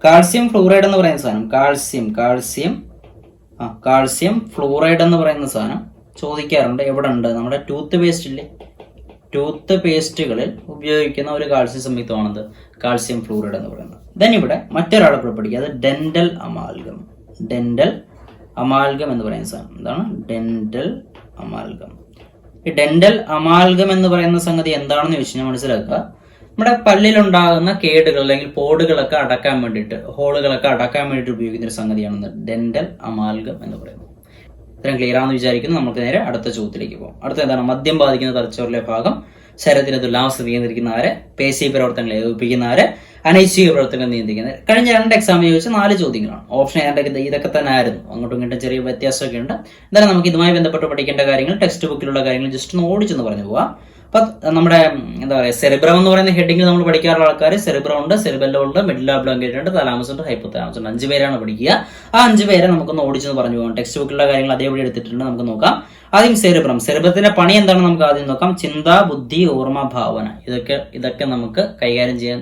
കാൽസ്യം ഫ്ലൂറൈഡ് എന്ന് പറയുന്ന സാധനം, കാൽസ്യം ഫ്ലൂറൈഡ് എന്ന് പറയുന്ന സാധനം ചോദിക്കാറുണ്ട്. എവിടെ ഉണ്ട്? നമ്മുടെ ടൂത്ത് പേസ്റ്റ് ഇല്ലേ, ടൂത്ത് പേസ്റ്റുകളിൽ ഉപയോഗിക്കുന്ന ഒരു കാൽസ്യം സംയുക്തമാണത് കാൽസ്യം ഫ്ലൂറൈഡ് എന്ന് പറയുന്നത്. ദെൻ ഇവിടെ മറ്റൊരാളെ പഠിക്കുക. അത് ഡെന്റൽ അമാൽഗം എന്ന് പറയുന്ന സാധനം. എന്താണ് ഡെന്റൽ അമാൽഗം? ഈ ഡെന്റൽ അമാൽഗം എന്ന് പറയുന്ന സംഗതി എന്താണെന്ന് ചോദിച്ചാൽ മനസ്സിലാക്കുക. നമ്മുടെ പല്ലിലുണ്ടാകുന്ന കേടുകൾ അല്ലെങ്കിൽ പോടുകളൊക്കെ അടക്കാൻ വേണ്ടിയിട്ട്, ഹോളുകളൊക്കെ അടക്കാൻ വേണ്ടിയിട്ട് ഉപയോഗിക്കുന്ന ഒരു സംഗതിയാണ് ഡെന്റൽ അമാൽഗം എന്ന് പറയുന്നത്. ഇത്രയും ക്ലിയർ ആണെന്ന് വിചാരിക്കുന്നു. നമുക്ക് നേരെ അടുത്ത ചോദ്യത്തിലേക്ക് പോകാം. അടുത്ത എന്താണ്? മദ്യം ബാധിക്കുന്ന തലച്ചോറിലെ ഭാഗം, ശരീരത്തിന്റെ തുലാംശം നിയന്ത്രിക്കുന്ന ആര്, പേശി പ്രവർത്തനങ്ങളെ ഏകോപിപ്പിക്കുന്ന ആര്, അനൈച്ഛിക പ്രവർത്തനങ്ങൾ നിയന്ത്രിക്കുന്നത്. കഴിഞ്ഞ 2 എക്സാമിൽ ചോദിച്ച 4 ചോദ്യങ്ങളാണ്. ഓപ്ഷൻ ഇതൊക്കെ തന്നെ ആയിരുന്നു. അങ്ങോട്ടും ഇങ്ങോട്ടും ചെറിയ വ്യത്യാസമൊക്കെ ഉണ്ട്. എന്തായാലും നമുക്ക് ഇതുമായി ബന്ധപ്പെട്ട് പഠിക്കേണ്ട കാര്യങ്ങൾ, ടെക്സ്റ്റ് ബുക്കിലുള്ള കാര്യങ്ങൾ ജസ്റ്റ് ഒന്ന് ഓടിച്ചെന്ന് പറഞ്ഞു പോവാം. അപ്പൊ നമ്മുടെ എന്താ പറയുക, സെറിബ്രം എന്ന് പറയുന്ന ഹെഡിങ്ങിൽ നമ്മൾ പഠിക്കാറുള്ള ആൾക്കാർ സെറിബ്രം ഉണ്ട്, സെറിബെല്ലം ഉണ്ട്, മെഡുല്ല ഒബ്ലോങ്കേറ്റ ഉണ്ട്, തലാമസ് ഉണ്ട്, ഹൈപ്പോതലാമസ് ഉണ്ട്. 5 പേരാണ് പഠിക്കുക. ആ 5 പേരെ നമുക്കൊന്ന് ഓടിച്ചെന്ന് പറഞ്ഞു പോകാം. ടെക്സ്റ്റ് ബുക്കിലുള്ള കാര്യങ്ങൾ അതേപടി എടുത്തിട്ടുണ്ട്, നമുക്ക് നോക്കാം. ആദ്യം സെറിബ്രം. സെറിബ്രത്തിന്റെ പണി എന്താണെന്ന് നമുക്ക് ആദ്യം നോക്കാം. ചിന്ത, ബുദ്ധി, ഓർമ്മ, ഭാവന, ഇതൊക്കെ നമുക്ക് കൈകാര്യം ചെയ്യാൻ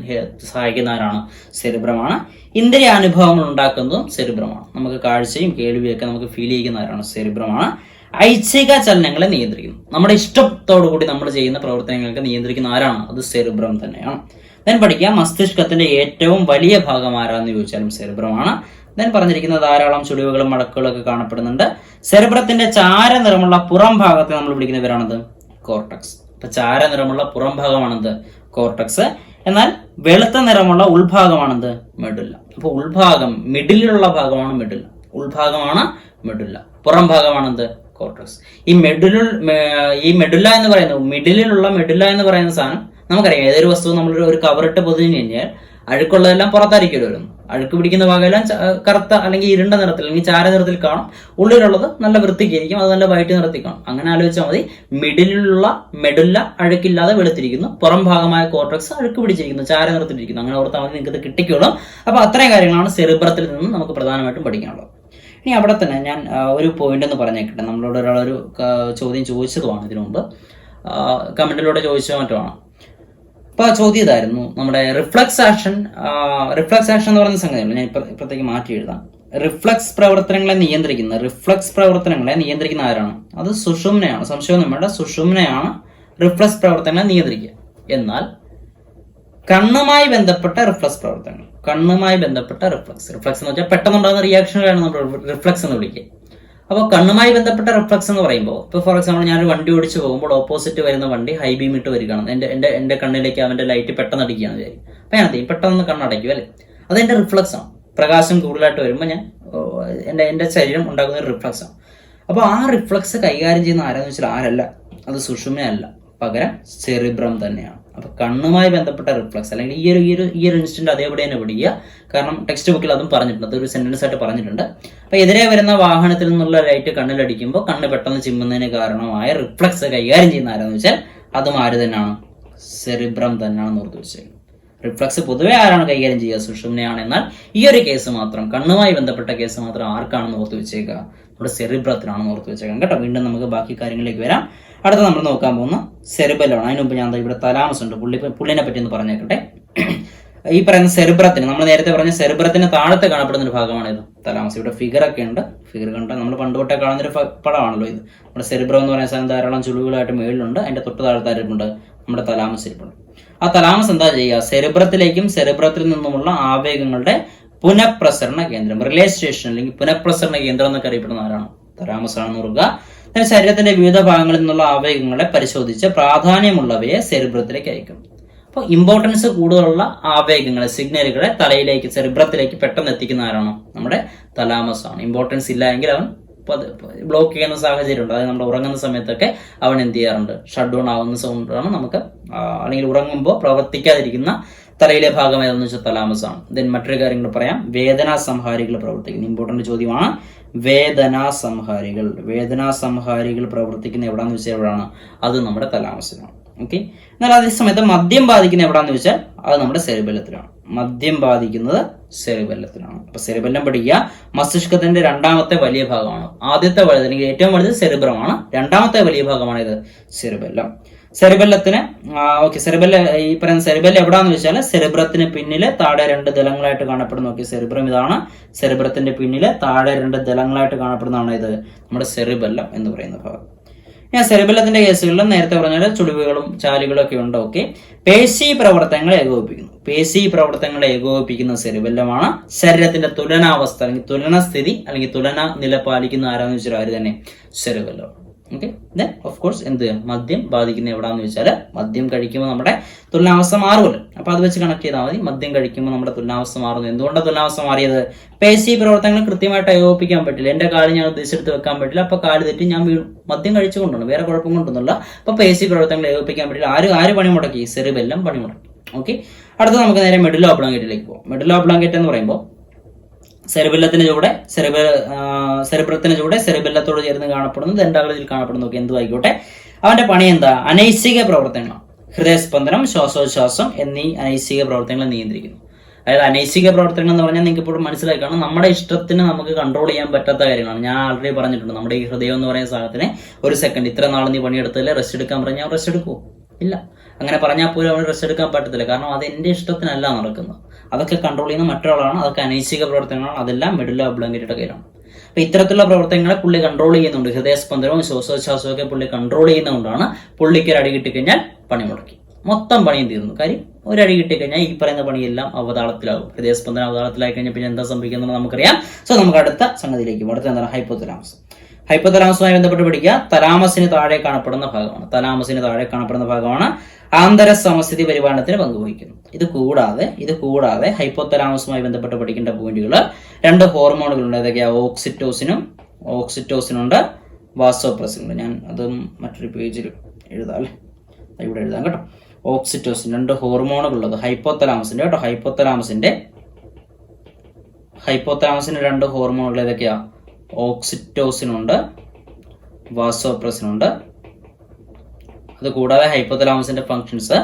സഹായിക്കുന്നവരാണ് സെറിബ്രമാണ്. ഇന്ദ്രിയ അനുഭവങ്ങൾ ഉണ്ടാക്കുന്നതും സെറിബ്രമാണ്. നമുക്ക് കാഴ്ചയും കേൾവിയൊക്കെ നമുക്ക് ഫീൽ ചെയ്യുന്നവരാണ് സെറിബ്രമാണ്. ഐച്ഛിക ചലനങ്ങളെ നിയന്ത്രിക്കുന്നു. നമ്മുടെ ഇഷ്ടത്തോടു കൂടി നമ്മൾ ചെയ്യുന്ന പ്രവർത്തനങ്ങൾക്ക് നിയന്ത്രിക്കുന്ന ആരാണ്? അത് സെറിബ്രം തന്നെയാണ്. ദെൻ പഠിക്കാം, മസ്തിഷ്കത്തിന്റെ ഏറ്റവും വലിയ ഭാഗം ആരാന്ന് ചോദിച്ചാലും സെറിബ്രമാണ്. ദെൻ പറഞ്ഞിരിക്കുന്ന ധാരാളം ചുളിവുകളും മടക്കുകളും ഒക്കെ കാണപ്പെടുന്നുണ്ട്. സെറിബ്രത്തിന്റെ ചാര നിറമുള്ള പുറം ഭാഗത്തെ നമ്മൾ വിളിക്കുന്ന പേരാണത് കോർട്ടക്സ്. അപ്പൊ ചാര നിറമുള്ള പുറം ഭാഗമാണത് കോർട്ടക്സ്. എന്നാൽ വെളുത്ത നിറമുള്ള ഉൾഭാഗമാണത് മെഡുല്ല. അപ്പൊ ഉൾഭാഗം, മിഡിലുള്ള ഭാഗമാണ് മെഡുല്ല. ഉൾഭാഗമാണ് മെഡുല്ല, പുറം ഭാഗമാണത് കോർട്ടക്സ്. ഈ മെഡുല്ല എന്ന് പറയുന്നത്, മിഡിലുള്ള മെഡുല്ല എന്ന് പറയുന്ന സാധനം നമുക്കറിയാം. ഏതൊരു വസ്തു നമ്മൾ ഒരു കവറിട്ട് പൊതിഞ്ഞു കഴിഞ്ഞാൽ അഴുക്കുള്ളതെല്ലാം പുറത്തായിരിക്കുമല്ലോ വരുന്നു. അഴുക്ക് പിടിക്കുന്ന ഭാഗമെല്ലാം കറുത്ത അല്ലെങ്കിൽ ഇരുണ്ട നിറത്തിൽ അല്ലെങ്കിൽ ചാര നിറത്തിൽ കാണും. ഉള്ളിലുള്ളത് നല്ല വൃത്തിക്കായിരിക്കും, അത് നല്ല വൈറ്റ് നിറത്തിൽ കാണും. അങ്ങനെ ആലോചിച്ചാൽ മതി. മിഡിലുള്ള മെഡുല്ല അഴുക്കില്ലാതെ വെളുത്തിരിക്കുന്നു, പുറം ഭാഗമായ കോർട്ടക്സ് അഴുക്ക് പിടിച്ചിരിക്കുന്നു, ചാര നിറത്തിലിരിക്കുന്നു. അങ്ങനെ ഓർത്താൽ മതി, നിങ്ങൾക്ക് ഇത് കിട്ടിക്കോളും. അപ്പൊ അത്രയും കാര്യങ്ങളാണ് സെറിബ്രത്തിൽ നിന്നും നമുക്ക് പ്രധാനമായിട്ടും പഠിക്കാനുള്ളത്. ഇനി അവിടെ തന്നെ ഞാൻ ഒരു പോയിന്റ് എന്ന് പറഞ്ഞേക്കട്ടെ. നമ്മളോട് ഒരാളൊരു ചോദ്യം ചോദിച്ചതുമാണ് ഇതിനു മുമ്പ്, കമന്റിലൂടെ ചോദിച്ചോ മറ്റോ ആണ്. അപ്പൊ ചോദ്യം ഇതായിരുന്നു, നമ്മുടെ റിഫ്ലക്സ് ആക്ഷൻ എന്ന് പറയുന്ന സംഗതിയാണ്. ഞാൻ ഇപ്പഴത്തേക്ക് മാറ്റി എഴുതാം. റിഫ്ലക്സ് പ്രവർത്തനങ്ങളെ നിയന്ത്രിക്കുന്ന ആരാണ്? അത് സുഷുമ്നയാണ്. സംശയമൊന്നും വേണ്ട, സുഷുമ്നയാണ് റിഫ്ലക്സ് പ്രവർത്തനങ്ങളെ നിയന്ത്രിക്കുക. എന്നാൽ കണ്ണുമായി ബന്ധപ്പെട്ട റിഫ്ലക്സ് റിഫ്ലക്സ് എന്ന് വെച്ചാൽ പെട്ടെന്നുണ്ടാകുന്ന റിയാക്ഷനുകളാണ് നമ്മൾ റിഫ്ലക്സ് എന്ന് വിളിക്കുക. അപ്പോൾ കണ്ണുമായി ബന്ധപ്പെട്ട റിഫ്ലക്സ് എന്ന് പറയുമ്പോൾ, ഇപ്പോൾ ഫോർ എക്സാമ്പിൾ ഞാനൊരു വണ്ടി ഓടിച്ച് പോകുമ്പോൾ ഓപ്പോസിറ്റ് വരുന്ന വണ്ടി ഹൈ ബീം ഇട്ട് വരികയാണ്, എന്റെ കണ്ണിലേക്ക് അവന്റെ ലൈറ്റ് പെട്ടെന്ന് അടിക്കുകയാണ് വിചാരിക്കും. അപ്പൊ ഞാൻ പെട്ടെന്ന് കണ്ണടയ്ക്കും അല്ലേ, അതെന്റെ റിഫ്ലക്സ് ആണ്. പ്രകാശം കൂടുതലായിട്ട് വരുമ്പോൾ ഞാൻ എന്റെ ശരീരം ഉണ്ടാക്കുന്ന ഒരു റിഫ്ലക്സ് ആണ്. അപ്പോൾ ആ റിഫ്ലക്സ് കൈകാര്യം ചെയ്യുന്ന ആരാന്ന് വെച്ചാൽ ആരല്ല, അത് സുഷുമ്നയല്ല, പകരം സെറിബ്രം തന്നെയാണ്. അപ്പൊ കണ്ണുമായി ബന്ധപ്പെട്ട റിഫ്ലക്സ് അല്ലെങ്കിൽ ഈ ഒരു ഇൻസ്റ്റന്റ് അതേപടി തന്നെ പഠിക്കുക. കാരണം ടെക്സ്റ്റ് ബുക്കിൽ അതും പറഞ്ഞിട്ടുണ്ട്, അതൊരു സെന്റൻസ് ആയിട്ട് പറഞ്ഞിട്ടുണ്ട്. അപ്പൊ എതിരെ വരുന്ന വാഹനത്തിൽ നിന്നുള്ള ലൈറ്റ് കണ്ണിലടിക്കുമ്പോൾ കണ്ണ് പെട്ടെന്ന് ചിമ്മുന്നതിന് കാരണമായ റിഫ്ലക്സ് കൈകാര്യം ചെയ്യുന്ന ആരാന്ന് വെച്ചാൽ അതും ആര് തന്നെയാണ്? സെറിബ്രം തന്നെയാണെന്ന് ഓർത്ത് വെച്ചേക്കും. റിഫ്ലക്സ് പൊതുവെ ആരാണ് കൈകാര്യം ചെയ്യുക? സുഷുമ്നയാണ്. എന്നാൽ ഈ ഒരു കേസ് മാത്രം, കണ്ണുമായി ബന്ധപ്പെട്ട കേസ് മാത്രം ആർക്കാണെന്ന് ഓർത്ത് വെച്ചേക്കുക? നമ്മുടെ സെറിബ്രത്തിനാണെന്ന് ഓർത്ത് വെച്ചേക്കാം കേട്ടോ. വീണ്ടും നമുക്ക് ബാക്കി കാര്യങ്ങളിലേക്ക് വരാം. അടുത്ത നമ്മൾ നോക്കാൻ പോകുന്ന സെറിബെല്ലമാണ്. അതിന് മുമ്പ് ഞാൻ ഇവിടെ തലാമസ് ഉണ്ട്, പുള്ളിനെ പറ്റി ഒന്ന് പറഞ്ഞേക്കട്ടെ. ഈ പറയുന്ന സെറിബ്രത്തിന്, നമ്മൾ നേരത്തെ പറഞ്ഞ സെറിബ്രത്തിന് താഴത്തെ കാണപ്പെടുന്ന ഒരു ഭാഗമാണ് ഇത് തലാമസ്. ഇവിടെ ഫിഗർ ഒക്കെ ഉണ്ട്, ഫിഗർ കണ്ട നമ്മൾ പണ്ട് തൊട്ടേ കാണുന്നൊരു പടമാണല്ലോ ഇത്. നമ്മുടെ സെറിബ്രം എന്ന് പറയുന്ന സാധനം ധാരാളം ചുളിവുകളായിട്ട് മേളിലുണ്ട്. അതിന്റെ തൊട്ട് താഴത്തെ ആരുണ്ട്? നമ്മുടെ തലാമസ് ഇരിപ്പുണ്ട്. ആ തലാമസ് എന്താ ചെയ്യുക? സെറിബ്രത്തിലേക്കും സെറിബ്രത്തിൽ നിന്നുമുള്ള ആവേഗങ്ങളുടെ പുനഃപ്രസരണ കേന്ദ്രം, റിലേ സ്റ്റേഷൻ അല്ലെങ്കിൽ പുനഃപ്രസരണ കേന്ദ്രം എന്നൊക്കെ അറിയപ്പെടുന്ന ആരാണ്? തലാമസ് ആണെന്ന് ഓർക്കുക. ശരീരത്തിന്റെ വിവിധ ഭാഗങ്ങളിൽ നിന്നുള്ള ആവേഗങ്ങളെ പരിശോധിച്ച് പ്രാധാന്യമുള്ളവയെ സെറിബ്രത്തിലേക്ക് അയക്കും. അപ്പോൾ ഇമ്പോർട്ടൻസ് കൂടുതലുള്ള ആവേഗങ്ങളെ, സിഗ്നലുകളെ തലയിലേക്ക്, സെറിബ്രത്തിലേക്ക് പെട്ടെന്ന് എത്തിക്കുന്ന ആരാണ്? നമ്മുടെ തലാമസ് ആണ്. ഇമ്പോർട്ടൻസ് ഇല്ല എങ്കിൽ അവൻ ബ്ലോക്ക് ചെയ്യുന്ന സാഹചര്യം ഉണ്ട്. അതായത് നമ്മൾ ഉറങ്ങുന്ന സമയത്തൊക്കെ അവൻ എന്ത് ചെയ്യാറുണ്ട്? ഷട്ട് ഡൗൺ ആവുന്ന സൗണ്ടാണ് നമുക്ക്, അല്ലെങ്കിൽ ഉറങ്ങുമ്പോൾ പ്രവർത്തിക്കാതിരിക്കുന്ന തലയിലെ ഭാഗം ഏതെന്ന് വെച്ചാൽ തലാമസ് ആണ്. ദെൻ മറ്റൊരു കാര്യങ്ങൾ പറയാം, വേദനാ സംഹാരികൾ പ്രവർത്തിക്കുന്നു. ഇമ്പോർട്ടന്റ് ചോദ്യമാണ്. വേദനാ സംഹാരികൾ പ്രവർത്തിക്കുന്ന എവിടാന്ന് വെച്ചാൽ എവിടാണ്? അത് നമ്മുടെ തലാമസിലാണ്. ഓക്കെ. എന്നാൽ അതേ സമയത്ത് മദ്യം ബാധിക്കുന്ന എവിടാന്ന് വെച്ചാൽ അത് നമ്മുടെ സെറിബെല്ലത്തിലാണ്. മദ്യം ബാധിക്കുന്നത് സെറിബെല്ലത്തിലാണ്. അപ്പൊ സെറിബെല്ലം പഠിക്കുക. മസ്തിഷ്കത്തിന്റെ രണ്ടാമത്തെ വലിയ ഭാഗമാണ്. ആദ്യത്തെ വലുത് അല്ലെങ്കിൽ ഏറ്റവും വലുത് സെറിബ്രമാണ്. രണ്ടാമത്തെ വലിയ ഭാഗമാണ് ഇത് സെറിബെല്ലം. സെറിബെല്ലത്തിന് ഈ പറയുന്ന സെറിബെല്ലം എവിടാന്ന് വെച്ചാൽ സെറിബ്രത്തിന് പിന്നില് താഴെ 2 ദളങ്ങളായിട്ട് കാണപ്പെടുന്ന, സെറിബ്രം ഇതാണ്. സെറിബ്രത്തിന്റെ പിന്നില് താഴെ 2 ദളങ്ങളായിട്ട് കാണപ്പെടുന്നതാണ് ഇത് നമ്മുടെ സെറിബെല്ലം എന്ന് പറയുന്ന ഭാഗം. ഞാൻ സെറിബെല്ലത്തിന്റെ കേസുകളിൽ നേരത്തെ പറഞ്ഞാൽ ചുളിവുകളും ചാലുകളും ഒക്കെ ഉണ്ട്. ഓക്കെ. പേശി പ്രവർത്തനങ്ങളെ ഏകോപിപ്പിക്കുന്ന സെറിബെല്ലമാണ്. ശരീരത്തിന്റെ തുലനാവസ്ഥ അല്ലെങ്കിൽ തുലനസ്ഥിതി അല്ലെങ്കിൽ തുലന നില പാലിക്കുന്ന ആരാന്ന് വെച്ചാൽ ആര് തന്നെ? Cerebellum. Okay. Then of course മദ്യം ബാധിക്കുന്ന എവിടാന്ന് വെച്ചാൽ മദ്യം കഴിക്കുമ്പോൾ നമ്മുടെ തുലനാവസ്ഥ മാറുമല്ലോ. അപ്പൊ അത് വെച്ച് കണക്ട് ചെയ്താൽ മതി. മദ്യം കഴിക്കുമ്പോൾ നമ്മുടെ തുലനാവസ്ഥ മാറുന്നു. എന്തുകൊണ്ടാണ് തുലനാവസ്ഥ മാറിയത്? പേശി പ്രവർത്തനങ്ങൾ കൃത്യമായിട്ട് ഏകോപിപ്പിക്കാൻ പറ്റില്ല. എന്റെ കാല് ഞാൻ ഉദ്ദേശിച്ചെടുത്ത് വെക്കാൻ പറ്റില്ല. അപ്പൊ കാല് തെറ്റി ഞാൻ വീണു. മദ്യം കഴിച്ചുകൊണ്ടാണ്, വേറെ കുഴപ്പം കൊണ്ടൊന്നുമില്ല. അപ്പൊ പേശി പ്രവർത്തനങ്ങൾ ഏകോപിപ്പിക്കാൻ പറ്റില്ല. ആര് പണി മുടക്കി? സെറിബെല്ലം പണി മുടക്കി. ഓക്കെ. അടുത്ത നമുക്ക് നേരെ മെഡുല്ല ഒബ്ലോങ്കേറ്റയിലേക്ക് പോകും. മെഡുല്ല ഒബ്ലോങ്കേറ്റ എന്ന് പറയുമ്പോൾ സെറിബെല്ലത്തിന് ചൂടെ സെറിബ്രത്തിന് ചൂടെ സെറിബെല്ലത്തോട് ചേർന്ന് കാണപ്പെടുന്നത് ദണ്ഡാകൃതിയിൽ കാണപ്പെടുന്നു. എന്തും ആയിക്കോട്ടെ. അവന്റെ പണി എന്താ? അനൈച്ഛിക പ്രവർത്തനങ്ങൾ, ഹൃദയസ്പന്ദനം, ശ്വാസോച്ഛ്വാസം എന്നീ അനൈച്ഛിക പ്രവർത്തനങ്ങളെ നിയന്ത്രിക്കുന്നു. അതായത് അനൈച്ഛിക പ്രവർത്തനങ്ങൾ എന്ന് പറഞ്ഞാൽ നിങ്ങൾക്ക് ഇപ്പോൾ മനസ്സിലാക്കണം, നമ്മുടെ ഇഷ്ടത്തിന് നമുക്ക് കൺട്രോൾ ചെയ്യാൻ പറ്റാത്ത കാര്യങ്ങളാണ്. ഞാൻ ആൾറെഡി പറഞ്ഞിട്ടുണ്ട്, നമ്മുടെ ഈ ഹൃദയം എന്ന് പറയുന്ന സാധനത്തിന് ഒരു സെക്കൻഡ് ഇത്ര നാൾ നീ പണിയെടുത്തല്ലേ റെസ്റ്റ് എടുക്കാൻ പറഞ്ഞാൽ റെസ്റ്റ് എടുക്കുമോ? ഇല്ല. അങ്ങനെ പറഞ്ഞാൽ പോലും അവന് റെസ്റ്റ് എടുക്കാൻ പറ്റത്തില്ല. കാരണം അത് എന്റെ ഇഷ്ടത്തിനല്ല നടക്കുന്നത്. അതൊക്കെ കൺട്രോൾ ചെയ്യുന്ന മറ്റൊരാളാണ്. അതൊക്കെ അനൈച്ഛിക പ്രവർത്തനങ്ങളാണ്. അതെല്ലാം മെഡുല്ല ഒബ്ലോങ്കേറ്റയുടെ കയ്യിലാണ്. അപ്പൊ ഇത്തരത്തിലുള്ള പ്രവർത്തനങ്ങളെ പുള്ളി കൺട്രോൾ ചെയ്യുന്നുണ്ട്. ഹൃദയസ്പന്ദനവും ശ്വാസോച്ഛ്വാസവും ഒക്കെ പുള്ളി കൺട്രോൾ ചെയ്യുന്നതുകൊണ്ടാണ് പുള്ളിക്ക് ഒരു അടി കിട്ടിക്കഴിഞ്ഞാൽ പണി മുടക്കി, മൊത്തം പണിയും തീർന്നു. കാര്യം ഒരടി കിട്ടിക്കഴിഞ്ഞാൽ ഈ പറയുന്ന പണിയെല്ലാം അവതാളത്തിലാകും. ഹൃദയസ്പന്ദനം അവതാളത്തിലായി കഴിഞ്ഞാൽ പിന്നെ എന്താ സംഭവിക്കുന്നത് നമുക്കറിയാം. സോ നമുക്ക് അടുത്ത സംഗതിയിലേക്ക് പോകും. അടുത്ത എന്താണ്? ഹൈപ്പോതലാമസ്. ഹൈപ്പോതലാമസുമായി ബന്ധപ്പെട്ട് പഠിക്കുക. തലാമസിന് താഴെ കാണപ്പെടുന്ന ഭാഗമാണ്. തലാമസിന് താഴെ കാണപ്പെടുന്ന ഭാഗമാണ്. ആന്തര സമസ്ഥിതി പരിപാലനത്തിന് പങ്കുവഹിക്കുന്നു. ഇത് കൂടാതെ ഹൈപ്പോതലാമസുമായി ബന്ധപ്പെട്ട് പഠിക്കേണ്ട പോയിന്റുകൾ, 2 ഹോർമോണുകളുണ്ട്. ഏതൊക്കെയാ? ഓക്സിറ്റോസിനുണ്ട്, വാസോപ്രസിനുണ്ട്. ഞാൻ അതും മറ്റൊരു പേജിൽ എഴുതാം അല്ലേ, ഇവിടെ എഴുതാം കേട്ടോ. ഓക്സിറ്റോസിൻ, 2 ഹോർമോണുകളുള്ളത് ഹൈപ്പോതലാമസിന്റെ കേട്ടോ. ഹൈപ്പോതലാമസിന് 2 ഹോർമോണുകൾ ഏതൊക്കെയാ? ഓക്സിറ്റോസിനുണ്ട്, വാസോപ്രസിനുണ്ട്. അത് കൂടാതെ ഹൈപ്പോതലാമസിന്റെ ഫങ്ഷൻസ്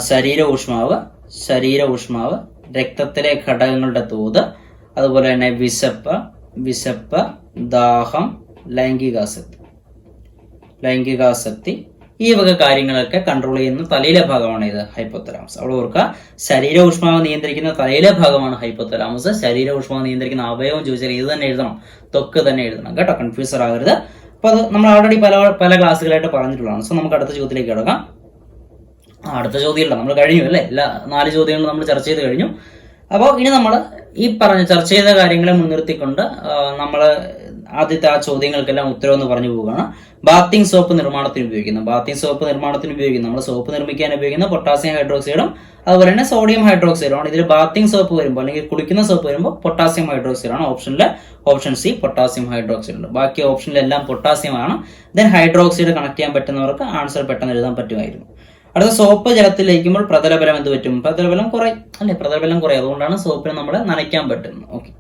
ശരീര ഊഷ്മാവ്, രക്തത്തിലെ ഘടകങ്ങളുടെ തോത്, അതുപോലെ തന്നെ വിശപ്പ്, ദാഹം, ലൈംഗികാസക്തി ഈ വക കാര്യങ്ങളൊക്കെ കൺട്രോൾ ചെയ്യുന്ന തലയിലെ ഭാഗമാണ് ഇത് ഹൈപ്പോതലാമസ്. അവിടെ ഓർക്കുക, ശരീര ഊഷ്മാവ് നിയന്ത്രിക്കുന്ന തലയിലെ ഭാഗമാണ് ഹൈപ്പോതലാമസ്. ശരീര ഊഷ്മാവ് നിയന്ത്രിക്കുന്ന അവയവം ചോദിച്ചാൽ ഇത് തന്നെ എഴുതണം, ത്വക്ക് തന്നെ എഴുതണം കേട്ടോ, കൺഫ്യൂസർ ആകരുത്. അപ്പൊ അത് നമ്മൾ ഓൾറെഡി പല ക്ലാസ്സുകളായിട്ട് പറഞ്ഞിട്ടുള്ളതാണ്. സോ നമുക്ക് അടുത്ത ചോദ്യത്തിലേക്ക് കിടക്കാം. അടുത്ത ചോദ്യമില്ല, നമ്മൾ കഴിഞ്ഞു അല്ലേ, എല്ലാ 4 ചോദ്യങ്ങളും നമ്മൾ ചർച്ച ചെയ്ത് കഴിഞ്ഞു. അപ്പോൾ ഇനി നമ്മൾ ഈ ചർച്ച ചെയ്ത കാര്യങ്ങളെ മുൻനിർത്തിക്കൊണ്ട് നമ്മൾ ആദ്യത്തെ ആ ചോദ്യങ്ങൾക്കെല്ലാം ഉത്തരവെന്ന് പറഞ്ഞു പോവുകയാണ്. ബാത്തിങ് സോപ്പ് നിർമ്മാണത്തിന് ഉപയോഗിക്കുന്നു. നമ്മൾ സോപ്പ് നിർമ്മിക്കാൻ ഉപയോഗിക്കുന്ന പൊട്ടാസ്യം ഹൈഡ്രോക്സൈഡും അതുപോലെ തന്നെ സോഡിയം ഹൈഡ്രോക്സൈഡും ആണ്. ഇതിൽ ബാത്തിങ് സോപ്പ് വരുമ്പോൾ അല്ലെങ്കിൽ കുളിക്കുന്ന സോപ്പ് വരുമ്പോൾ പൊട്ടാസ്യം ഹൈഡ്രോക്സൈഡ് ആണ്. ഓപ്ഷൻ സി പൊട്ടാസ്യം ഹൈഡ്രോക്സൈഡ് ഉണ്ട്. ബാക്കി ഓപ്ഷനിലെല്ലാം പൊട്ടാസ്യം ആണ്. ദെൻ ഹൈഡ്രോക്സൈഡ് കണക്ട് ചെയ്യാൻ പറ്റുന്നവർക്ക് ആൻസർ പെട്ടെന്ന് എഴുതാൻ പറ്റുമായിരുന്നു. അടുത്ത, സോപ്പ് ജലത്തിൽ ലയിക്കുമ്പോൾ പ്രതലബലം എന്ത് പറ്റും? പ്രതലബലം കുറയും. അതുകൊണ്ടാണ് സോപ്പിന് നമ്മൾ നനയ്ക്കാൻ പറ്റുന്നത്. ഓക്കെ.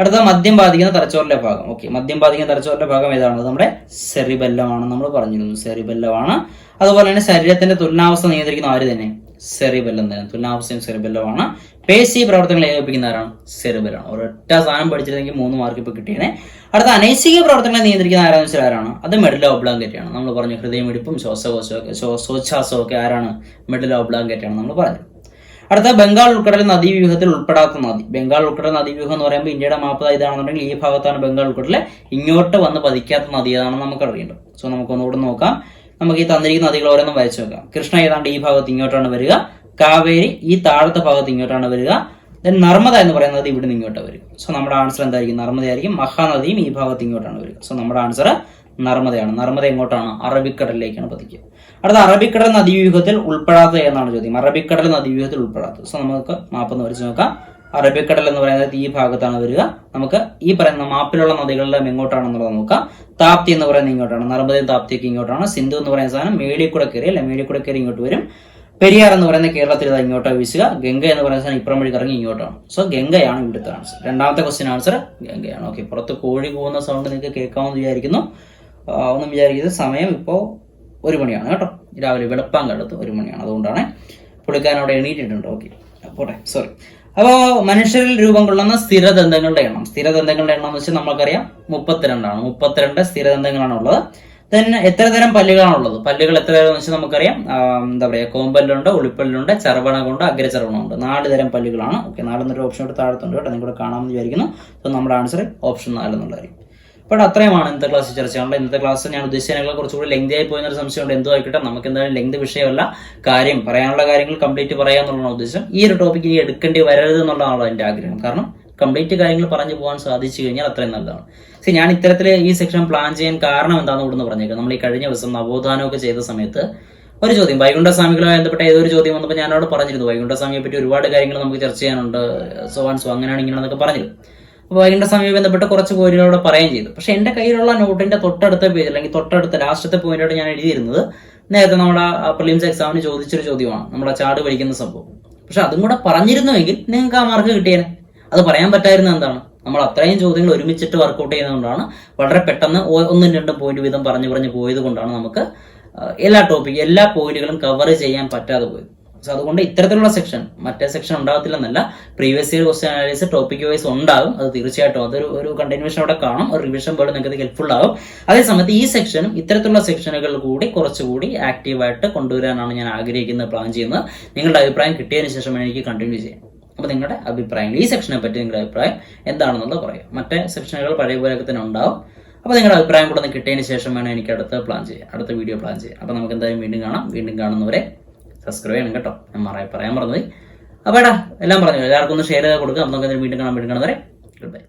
അടുത്ത, മദ്യം ബാധിക്കുന്ന തലച്ചോറിലെ ഭാഗം. മദ്യം ബാധിക്കുന്ന തലച്ചോറിലെ ഭാഗം ഏതാണ്? നമ്മുടെ സെറിബെല്ലമാണ്. നമ്മൾ പറഞ്ഞിരുന്നു സെറിബെല്ലമാണ്. അതുപോലെ തന്നെ ശരീരത്തിന്റെ തുലനാവസ്ഥ നിയന്ത്രിക്കുന്ന ആര് തന്നെ? സെറിബെല്ലം തന്നെ. തുലനാവസ്ഥയും സെറിബെല്ലമാണ്. പേശി പ്രവർത്തനങ്ങൾ ഏകോപിപ്പിക്കുന്ന ആരാണ്? സെറിബെല്ലാണ്. ഒരൊറ്റ സാധനം പഠിച്ചിരുന്നെങ്കിൽ 3 മാർക്ക് ഇപ്പൊ കിട്ടിയേനെ. അടുത്ത, അനൈച്ഛിക പ്രവർത്തനങ്ങളെ നിയന്ത്രിക്കുന്ന ആരാന്ന് വെച്ചാൽ ആരാണ്? അത് മെഡുല്ല ഒബ്ലോങ്കേറ്റ ആണ്. നമ്മൾ പറഞ്ഞു ഹൃദയമിടിപ്പും ശ്വാസോച്ഛ്വാസവും ഒക്കെ ആരാണ്? മെഡുല്ല ഒബ്ലോങ്കേറ്റ ആണ് നമ്മൾ പറഞ്ഞു. അടുത്ത, ബംഗാൾ ഉൾക്കടൽ നദീവ്യൂഹത്തിൽ ഉൾപ്പെടാത്ത നദി. ബംഗാൾ ഉൾക്കടൽ നദീവ്യൂഹം എന്ന് പറയുമ്പോൾ ഇന്ത്യയുടെ മാപ്പ് ഇതാണെന്നുണ്ടെങ്കിൽ ഈ ഭാഗത്താണ് ബംഗാൾ ഉൾക്കടൽ. ഇങ്ങോട്ട് വന്ന് പതിക്കാത്ത നദി ഏതാണെന്ന് നമുക്ക് അറിയേണ്ടത്. സോ നമുക്ക് ഒന്നുകൂടെ നോക്കാം. നമുക്ക് ഈ തന്നിരിക്കുന്ന നദികൾ ഓരോന്നും വരച്ചു നോക്കാം. കൃഷ്ണ ഏതാണ്ട് ഈ ഭാഗത്ത് ഇങ്ങോട്ടാണ് വരിക. കാവേരി ഈ താഴത്തെ ഭാഗത്ത് ഇങ്ങോട്ടാണ് വരിക. ദെൻ നർമ്മദ എന്ന് പറയുന്നത് ഇവിടെ നിന്ന് ഇങ്ങോട്ട് വരിക. സോ നമ്മുടെ ആൻസർ എന്തായിരിക്കും? നർമ്മദയായിരിക്കും. മഹാനദിയും ഈ ഭാഗത്ത് ഇങ്ങോട്ടാണ് വരിക. സോ നമ്മുടെ ആൻസർ നർമ്മദയാണ്. നർമ്മദ എങ്ങോട്ടാണ്? അറബിക്കടലിലേക്കാണ് പതിക്കുക. അടുത്ത, അറബിക്കടൽ നദീവ്യൂഹത്തിൽ ഉൾപ്പെടാത്തത് എന്നാണ് ചോദ്യം. അറബിക്കടൽ നദീവ്യൂഹത്തിൽ ഉൾപ്പെടാത്തത്. സോ നമുക്ക് മാപ്പ് ഒന്ന് വരച്ച് നോക്കാം. അറബിക്കടൽ എന്ന് പറയുന്നത് ഈ ഭാഗത്താണ് വരിക. നമുക്ക് ഈ പറയുന്ന മാപ്പിലുള്ള നദികളെല്ലാം എങ്ങോട്ടാണെന്നുള്ളത് നോക്കാം. താപ്തി എന്ന് പറയുന്നത് ഇങ്ങോട്ടാണ്. നർമ്മദയും താപ്തിയൊക്കെ ഇങ്ങോട്ടാണ്. സിന്ധു എന്ന് പറയുന്ന സാധനം മേളിക്കൂടെ കയറി ഇങ്ങോട്ട് വരും. പെരിയാർ എന്ന് പറയുന്ന കേരളത്തിൽ ഇങ്ങോട്ടാണ് വീശുക. ഗംഗ എന്ന് പറയുന്ന സാധനം ഇപ്പുറം വഴി കറങ്ങി ഇങ്ങോട്ടാണ്. സോ ഗംഗയാണ് ഇവിടുത്തെ ആൻസർ. രണ്ടാമത്തെ ക്വസ്റ്റ്യൻ ആൻസർ ഗംഗയാണ്. ഓക്കെ. പുറത്ത് കോഴി പോകുന്ന സൗണ്ട് നിങ്ങൾക്ക് കേൾക്കാമെന്ന് വിചാരിക്കുന്നു. ഒന്നും വിചാരിക്കുന്നത്. സമയം ഇപ്പോൾ 1 മണിയാണ് കേട്ടോ. രാവിലെ വെളുപ്പാങ്കടുത്ത് 1 മണിയാണ്. അതുകൊണ്ടാണ് പുള്ളിക്കാരൻ അവിടെ എണീറ്റിട്ടുണ്ട്. ഓക്കെ, പോട്ടെ, സോറി. അപ്പോൾ മനുഷ്യരിൽ രൂപം കൊള്ളുന്ന സ്ഥിരദന്തങ്ങളുടെ എണ്ണം എന്ന് വെച്ചാൽ നമ്മൾക്കറിയാം 32 ആണ്. 32 സ്ഥിരദന്തങ്ങളാണ് ഉള്ളത്. ദെൻ എത്ര തരം പല്ലുകളാണുള്ളത്? പല്ലുകൾ എത്ര തരം വെച്ചാൽ നമുക്കറിയാം. എന്താ പറയുക, കോമ്പല്ലുണ്ട്, ഉളിപ്പല്ലുണ്ട്, ചർവണകുണ്ട്, അഗ്രചർവണമുണ്ട്. 4 തരം പല്ലുകളാണ്. ഓക്കെ, 4 എന്നൊരു ഓപ്ഷൻ ഇവിടെ താഴത്തുണ്ട് കേട്ടോ. നിങ്ങൾ കാണാമെന്ന് വിചാരിക്കുന്നു. സോ നമ്മുടെ ആൻസർ ഓപ്ഷൻ 4 എന്നുള്ളതായിരിക്കും. അപ്പോൾ അത്രയുമാണ് ഇന്നത്തെ ക്ലാസ് ചർച്ച ചെയ്യാനുള്ളത്. ഇന്നത്തെ ക്ലാസ് ഞാൻ ഉദ്ദേശിച്ചതിനേക്കാൾ കുറച്ചുകൂടി ലെങ്തി ആയി പോയെന്നൊരു സംശയമുണ്ട്. എന്തോ ആയിക്കോട്ടെ, നമുക്ക് എന്തായാലും ലെങ്ത് വിഷയമല്ല. പറയാനുള്ള കാര്യങ്ങൾ കംപ്ലീറ്റ് പറയാന്നുള്ളതാണ് ഉദ്ദേശം. ഈ ഒരു ടോപ്പിക്ക് ഇനി എടുക്കേണ്ടി വരരുത് എന്നുള്ളതാണ് എൻ്റെ ആഗ്രഹം. കാരണം കംപ്ലീറ്റ് കാര്യങ്ങൾ പറഞ്ഞു പോകാൻ സാധിച്ചു കഴിഞ്ഞാൽ അത്രയും നല്ലതാണ്. ഞാൻ ഇത്തരത്തിൽ ഈ സെക്ഷൻ പ്ലാൻ ചെയ്യാൻ കാരണം എന്താണെന്ന് ഇവിടുന്ന് പറഞ്ഞേക്കാം. നമ്മൾ ഈ കഴിഞ്ഞ ദിവസം നവോത്ഥാനമൊക്കെ ചെയ്ത സമയത്ത് ഒരു ചോദ്യം, വൈകുണ്ഠസ്വാമികളുമായി ബന്ധപ്പെട്ട ഏതൊരു ചോദ്യം വന്നപ്പോൾ ഞാൻ അവിടെ പറഞ്ഞിരുന്നു വൈകുണ്ഠസ്വാമിയെ പറ്റി ഒരുപാട് കാര്യങ്ങൾ നമുക്ക് ചർച്ച ചെയ്യാനുണ്ട്, സോ അങ്ങനെയാണ് ഇങ്ങനെയാണെന്നൊക്കെ പറഞ്ഞിരുന്നു. അപ്പോൾ വൈകുണ്ഠസ്വാമിയെ ബന്ധപ്പെട്ട് കുറച്ച് പോയിന്റുകളോട് പറയുകയും ചെയ്തു. പക്ഷെ എന്റെ കയ്യിലുള്ള നോട്ടിന്റെ തൊട്ടടുത്ത പേജ് അല്ലെങ്കിൽ തൊട്ടടുത്ത ലാസ്റ്റത്തെ പോയിന്റോട് ഞാൻ എഴുതിയിരുന്നത് നേരത്തെ നമ്മുടെ പ്രിലിംസ് എക്സാമിന് ചോദിച്ചൊരു ചോദ്യമാണ്, നമ്മുടെ ചാട് വലിക്കുന്ന സംഭവം. പക്ഷെ അതും കൂടെ പറഞ്ഞിരുന്നുവെങ്കിൽ നിങ്ങൾക്ക് ആ മാർക്ക് കിട്ടിയേനെ. അത് പറയാൻ പറ്റായിരുന്ന എന്താണ്, നമ്മൾ അത്രയും ചോദ്യങ്ങൾ ഒരുമിച്ചിട്ട് വർക്കൗട്ട് ചെയ്യുന്നതുകൊണ്ടാണ് വളരെ പെട്ടെന്ന് 1-2 പോയിന്റ് വീതം പറഞ്ഞു പോയത് കൊണ്ടാണ് നമുക്ക് എല്ലാ പോയിന്റുകളും കവർ ചെയ്യാൻ പറ്റാതെ പോയി. സോ അതുകൊണ്ട് ഇത്തരത്തിലുള്ള സെക്ഷൻ, മറ്റേ സെക്ഷൻ ഉണ്ടാകത്തില്ലെന്നല്ല, previous year question analysis topic wise ഉണ്ടാകും. അത് തീർച്ചയായിട്ടും ഒരു കണ്ടിന്യൂഷൻ അവിടെ കാണും. ഒരു റിവിഷൻ പോലെ നിങ്ങൾക്ക് ഹെൽപ്ഫുൾ ആകും. അതേസമയത്ത് ഈ സെക്ഷനും ഇത്തരത്തിലുള്ള സെക്ഷനുകൾ കൂടി കുറച്ചുകൂടി ആക്റ്റീവായിട്ട് കൊണ്ടുവരാനാണ് ഞാൻ ആഗ്രഹിക്കുന്നത്, പ്ലാൻ ചെയ്യുന്നത്. നിങ്ങളുടെ അഭിപ്രായം കിട്ടിയതിന് ശേഷം എനിക്ക് കണ്ടിന്യൂ ചെയ്യാം. അപ്പൊ നിങ്ങളുടെ അഭിപ്രായം, ഈ സെക്ഷനെ പറ്റി നിങ്ങളുടെ അഭിപ്രായം എന്താണെന്നുള്ളത് പറയാം. മറ്റേ സെക്ഷനുകൾ പഴയ പോലെയൊക്കെ തന്നെ ഉണ്ടാവും. അപ്പൊ നിങ്ങളുടെ അഭിപ്രായം കൂടെ ഒന്ന് കിട്ടിയതിന് ശേഷം വേണം എനിക്ക് അടുത്ത വീഡിയോ പ്ലാൻ ചെയ്യാം. അപ്പൊ നമുക്ക് എന്തായാലും വീണ്ടും കാണാം. വീണ്ടും കാണുന്നവരെ സബ്സ്ക്രൈബ് ചെയ്യണം കേട്ടോ. ഞാൻ പറയാൻ മറന്നുപോയി. അപ്പൊ എല്ലാം പറഞ്ഞു, എല്ലാവർക്കും ഒന്ന് ഷെയർ ചെയ്ത് കൊടുക്കുക. നമുക്ക് വീണ്ടും കാണുന്നവരെ ഗുഡ് ബൈ.